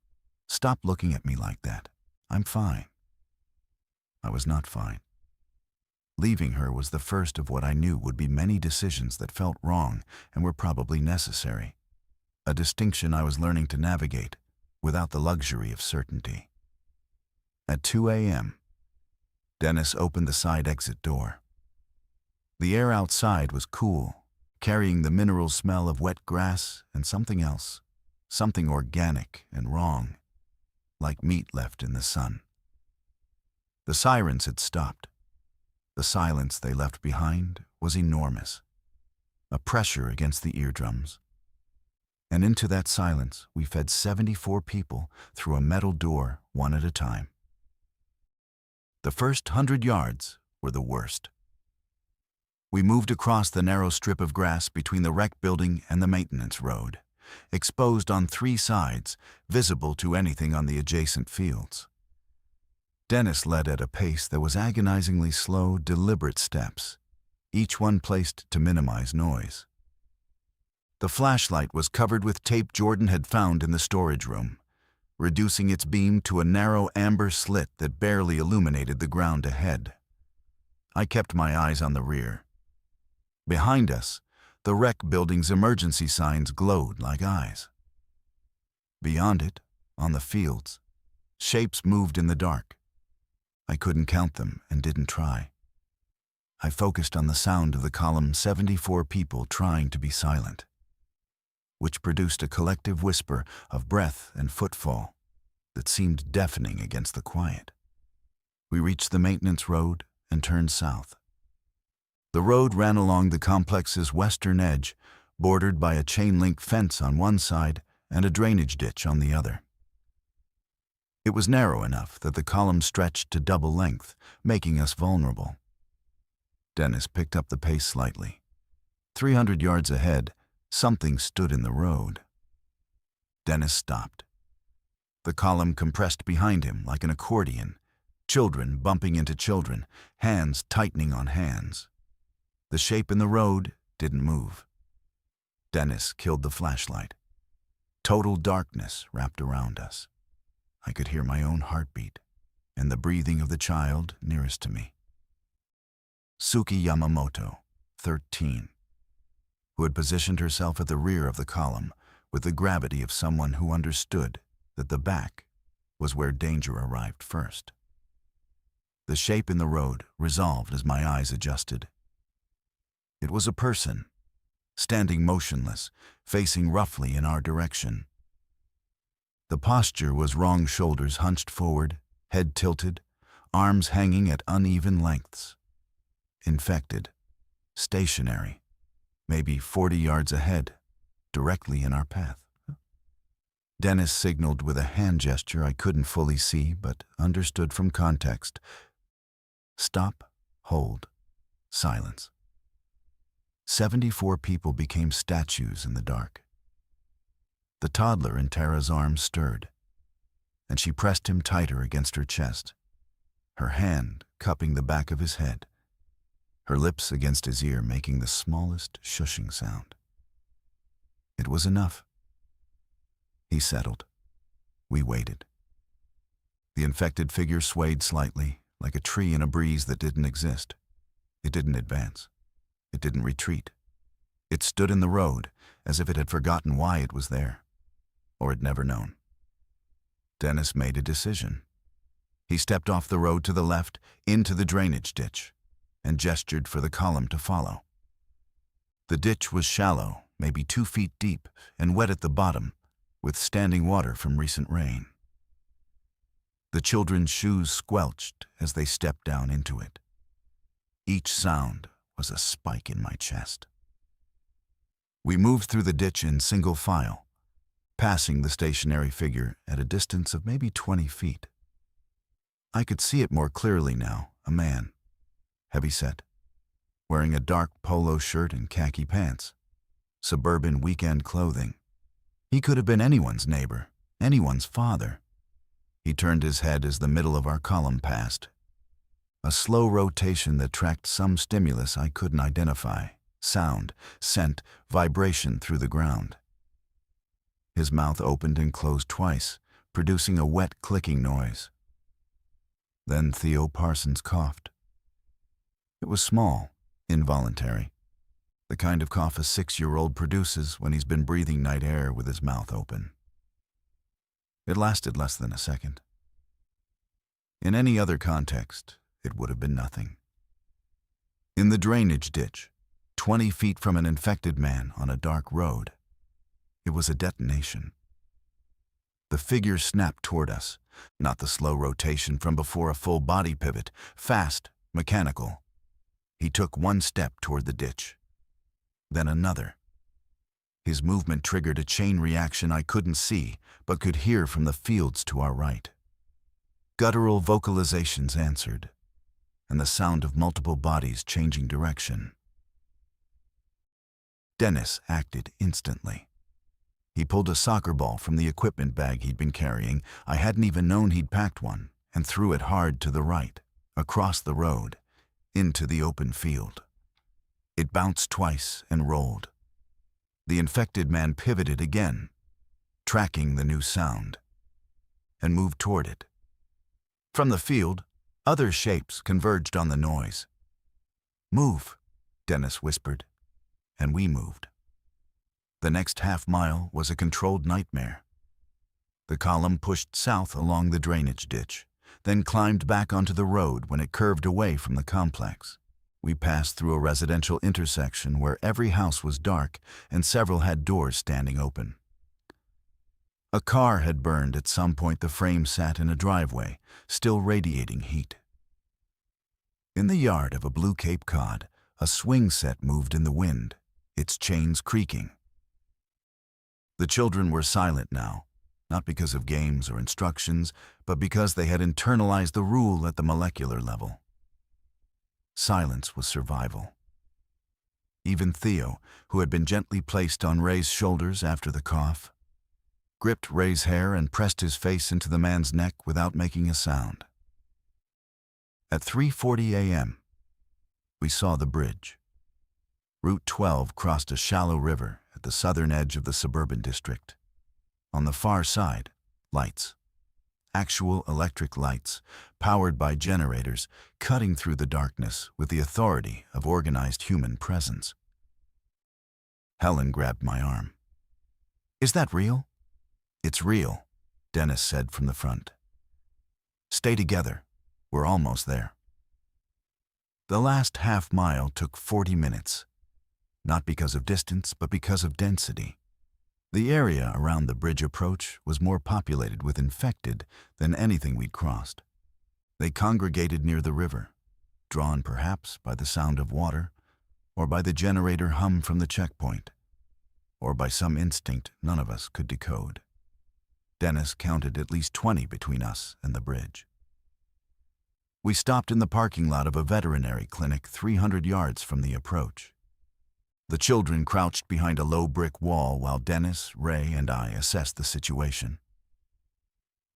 Stop looking at me like that. I'm fine." I was not fine. Leaving her was the first of what I knew would be many decisions that felt wrong and were probably necessary, a distinction I was learning to navigate without the luxury of certainty. At 2 a.m., Dennis opened the side exit door. The air outside was cool, carrying the mineral smell of wet grass and something else, something organic and wrong, like meat left in the sun. The sirens had stopped. The silence they left behind was enormous, a pressure against the eardrums. And into that silence we fed 74 people through a metal door, one at a time. The first 100 yards were the worst. We moved across the narrow strip of grass between the rec building and the maintenance road, exposed on 3 sides, visible to anything on the adjacent fields. Dennis led at a pace that was agonizingly slow, deliberate steps, each one placed to minimize noise. The flashlight was covered with tape Jordan had found in the storage room, reducing its beam to a narrow amber slit that barely illuminated the ground ahead. I kept my eyes on the rear. Behind us, the rec building's emergency signs glowed like eyes. Beyond it, on the fields, shapes moved in the dark. I couldn't count them and didn't try. I focused on the sound of the column 74 people trying to be silent, which produced a collective whisper of breath and footfall that seemed deafening against the quiet. We reached the maintenance road and turned south. The road ran along the complex's western edge, bordered by a chain-link fence on one side and a drainage ditch on the other. It was narrow enough that the column stretched to double length, making us vulnerable. Dennis picked up the pace slightly. 300 yards ahead, something stood in the road. Dennis stopped. The column compressed behind him like an accordion, children bumping into children, hands tightening on hands. The shape in the road didn't move. Dennis killed the flashlight. Total darkness wrapped around us. I could hear my own heartbeat and the breathing of the child nearest to me. Suki Yamamoto, 13, who had positioned herself at the rear of the column with the gravity of someone who understood that the back was where danger arrived first. The shape in the road resolved as my eyes adjusted. It was a person, standing motionless, facing roughly in our direction. The posture was wrong, shoulders hunched forward, head tilted, arms hanging at uneven lengths. Infected, stationary, maybe 40 yards ahead, directly in our path. Dennis signaled with a hand gesture I couldn't fully see but understood from context. Stop, hold, silence. 74 people became statues in the dark. The toddler in Tara's arms stirred, and she pressed him tighter against her chest, her hand cupping the back of his head, her lips against his ear making the smallest shushing sound. It was enough. He settled. We waited. The infected figure swayed slightly, like a tree in a breeze that didn't exist. It didn't advance. It didn't retreat. It stood in the road, as if it had forgotten why it was there, or had never known. Dennis made a decision. He stepped off the road to the left, into the drainage ditch, and gestured for the column to follow. The ditch was shallow, maybe 2 feet deep, and wet at the bottom, with standing water from recent rain. The children's shoes squelched as they stepped down into it. Each sound was a spike in my chest. We moved through the ditch in single file, passing the stationary figure at a distance of maybe 20 feet. I could see it more clearly now, a man, heavy-set, wearing a dark polo shirt and khaki pants, suburban weekend clothing. He could have been anyone's neighbor, anyone's father. He turned his head as the middle of our column passed. A slow rotation that tracked some stimulus I couldn't identify, sound, scent, vibration through the ground. His mouth opened and closed twice, producing a wet clicking noise. Then Theo Parsons coughed. It was small, involuntary, the kind of cough a 6-year-old produces when he's been breathing night air with his mouth open. It lasted less than a second. In any other context, it would have been nothing. In the drainage ditch, 20 feet from an infected man on a dark road. It was a detonation. The figure snapped toward us, not the slow rotation from before a full body pivot, fast, mechanical. He took one step toward the ditch, then another. His movement triggered a chain reaction I couldn't see, but could hear from the fields to our right. Guttural vocalizations answered, and the sound of multiple bodies changing direction. Dennis acted instantly. He pulled a soccer ball from the equipment bag he'd been carrying. I hadn't even known he'd packed one, and threw it hard to the right, across the road, into the open field. It bounced twice and rolled. The infected man pivoted again, tracking the new sound, and moved toward it. From the field, other shapes converged on the noise. "Move," Dennis whispered, and we moved. The next half-mile was a controlled nightmare. The column pushed south along the drainage ditch, then climbed back onto the road when it curved away from the complex. We passed through a residential intersection where every house was dark and several had doors standing open. A car had burned at some point. The frame sat in a driveway, still radiating heat. In the yard of a blue Cape Cod, a swing set moved in the wind, its chains creaking. The children were silent now, not because of games or instructions, but because they had internalized the rule at the molecular level. Silence was survival. Even Theo, who had been gently placed on Ray's shoulders after the cough, gripped Ray's hair and pressed his face into the man's neck without making a sound. At 3:40 a.m., we saw the bridge. Route 12 crossed a shallow river at the southern edge of the suburban district. On the far side, lights. Actual electric lights, powered by generators, cutting through the darkness with the authority of organized human presence. Helen grabbed my arm. "Is that real?" "It's real," Dennis said from the front. "Stay together. We're almost there." The last half-mile took 40 minutes, not because of distance, but because of density. The area around the bridge approach was more populated with infected than anything we'd crossed. They congregated near the river, drawn perhaps by the sound of water, or by the generator hum from the checkpoint, or by some instinct none of us could decode. Dennis counted at least 20 between us and the bridge. We stopped in the parking lot of a veterinary clinic 300 yards from the approach. The children crouched behind a low brick wall while Dennis, Ray, and I assessed the situation.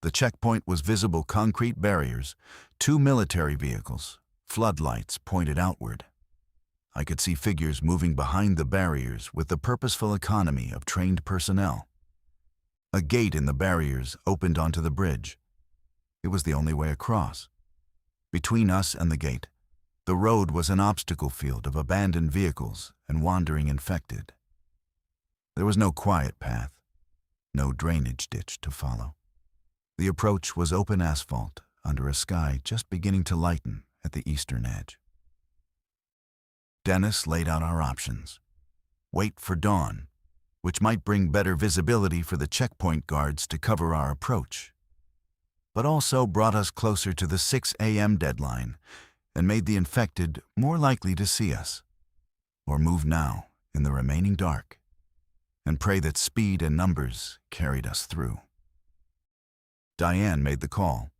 The checkpoint was visible concrete barriers, 2 military vehicles, floodlights pointed outward. I could see figures moving behind the barriers with the purposeful economy of trained personnel. A gate in the barriers opened onto the bridge. It was the only way across. Between us and the gate, the road was an obstacle field of abandoned vehicles and wandering infected. There was no quiet path, no drainage ditch to follow. The approach was open asphalt under a sky just beginning to lighten at the eastern edge. Dennis laid out our options. Wait for dawn, which might bring better visibility for the checkpoint guards to cover our approach, but also brought us closer to the 6 a.m. deadline and made the infected more likely to see us, or move now in the remaining dark, and pray that speed and numbers carried us through. Diane made the call.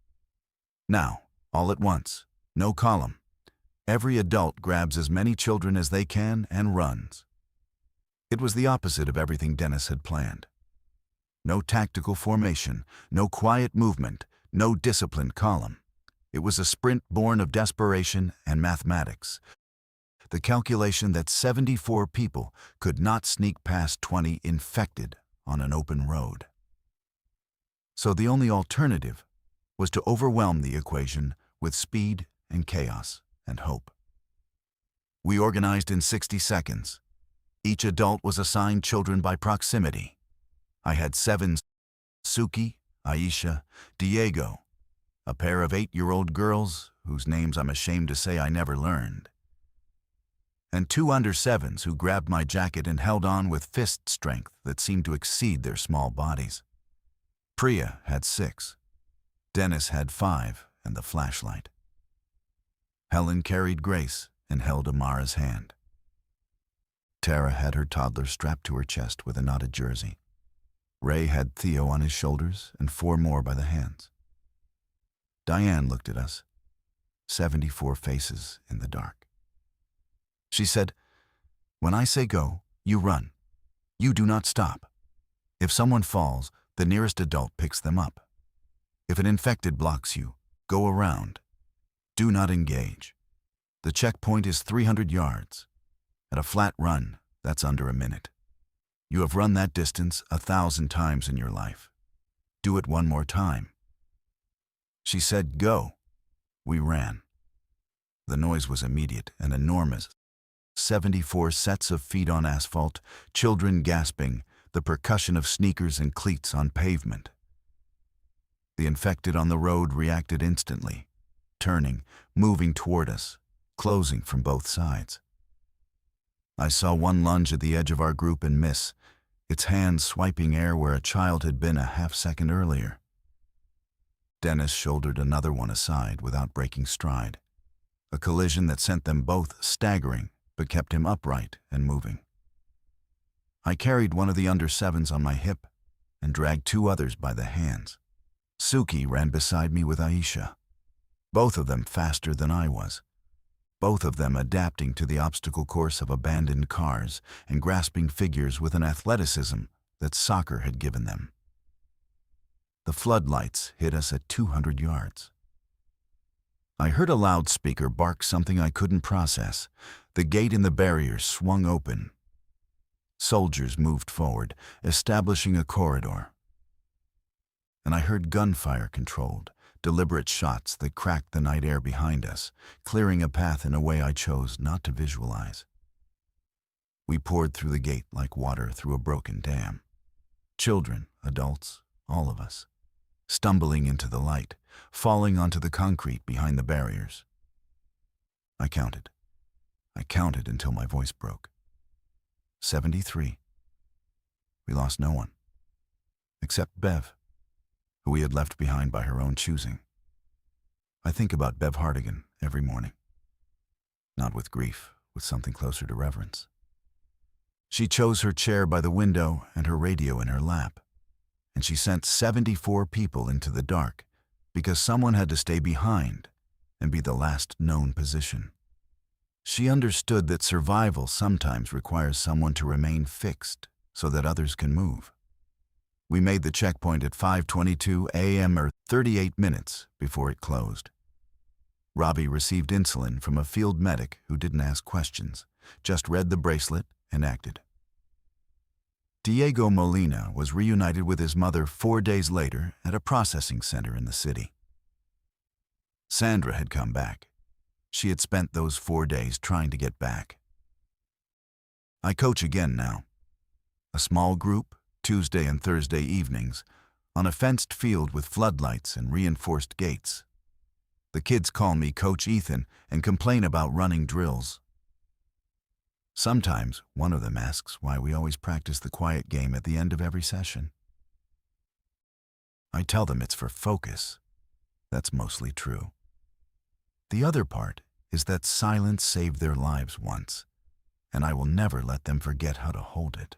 Now, all at once, no column. Every adult grabs as many children as they can and runs. It was the opposite of everything Dennis had planned. No tactical formation, no quiet movement, no disciplined column. It was a sprint born of desperation and mathematics. The calculation that 74 people could not sneak past 20 infected on an open road. So the only alternative was to overwhelm the equation with speed and chaos and hope. We organized in 60 seconds. Each adult was assigned children by proximity. I had 7: Suki, Aisha, Diego, a pair of 8-year-old girls whose names I'm ashamed to say I never learned, and 2 under-7s who grabbed my jacket and held on with fist strength that seemed to exceed their small bodies. Priya had 6. Dennis had 5 and the flashlight. Helen carried Grace and held Amara's hand. Tara had her toddler strapped to her chest with a knotted jersey. Ray had Theo on his shoulders and 4 more by the hands. Diane looked at us, 74 faces in the dark. She said, "When I say go, you run. You do not stop. If someone falls, the nearest adult picks them up. If an infected blocks you, go around. Do not engage. The checkpoint is 300 yards. At a flat run, that's under a minute. You have run that distance 1,000 times in your life. Do it one more time." She said, "Go." We ran. The noise was immediate and enormous. 74 sets of feet on asphalt, children gasping, the percussion of sneakers and cleats on pavement. The infected on the road reacted instantly, turning, moving toward us, closing from both sides. I saw one lunge at the edge of our group and miss, its hand swiping air where a child had been a half-second earlier. Dennis shouldered another one aside without breaking stride, a collision that sent them both staggering but kept him upright and moving. I carried one of the under-7s on my hip and dragged 2 others by the hands. Suki ran beside me with Aisha, both of them faster than I was, both of them adapting to the obstacle course of abandoned cars and grasping figures with an athleticism that soccer had given them. The floodlights hit us at 200 yards. I heard a loudspeaker bark something I couldn't process. The gate in the barrier swung open. Soldiers moved forward, establishing a corridor. And I heard gunfire controlled, deliberate shots that cracked the night air behind us, clearing a path in a way I chose not to visualize. We poured through the gate like water through a broken dam. Children, adults, all of us, stumbling into the light, falling onto the concrete behind the barriers. I counted. I counted until my voice broke. 73. We lost no one, except Bev, who we had left behind by her own choosing. I think about Bev Hardigan every morning. Not with grief, with something closer to reverence. She chose her chair by the window and her radio in her lap, and she sent 74 people into the dark because someone had to stay behind and be the last known position. She understood that survival sometimes requires someone to remain fixed so that others can move. We made the checkpoint at 5:22 a.m. or 38 minutes before it closed. Robbie received insulin from a field medic who didn't ask questions, just read the bracelet and acted. Diego Molina was reunited with his mother 4 days later at a processing center in the city. Sandra had come back. She had spent those 4 days trying to get back. I coach again now. A small group, Tuesday and Thursday evenings, on a fenced field with floodlights and reinforced gates. The kids call me Coach Ethan and complain about running drills. Sometimes one of them asks why we always practice the quiet game at the end of every session. I tell them it's for focus. That's mostly true. The other part is that silence saved their lives once, and I will never let them forget how to hold it.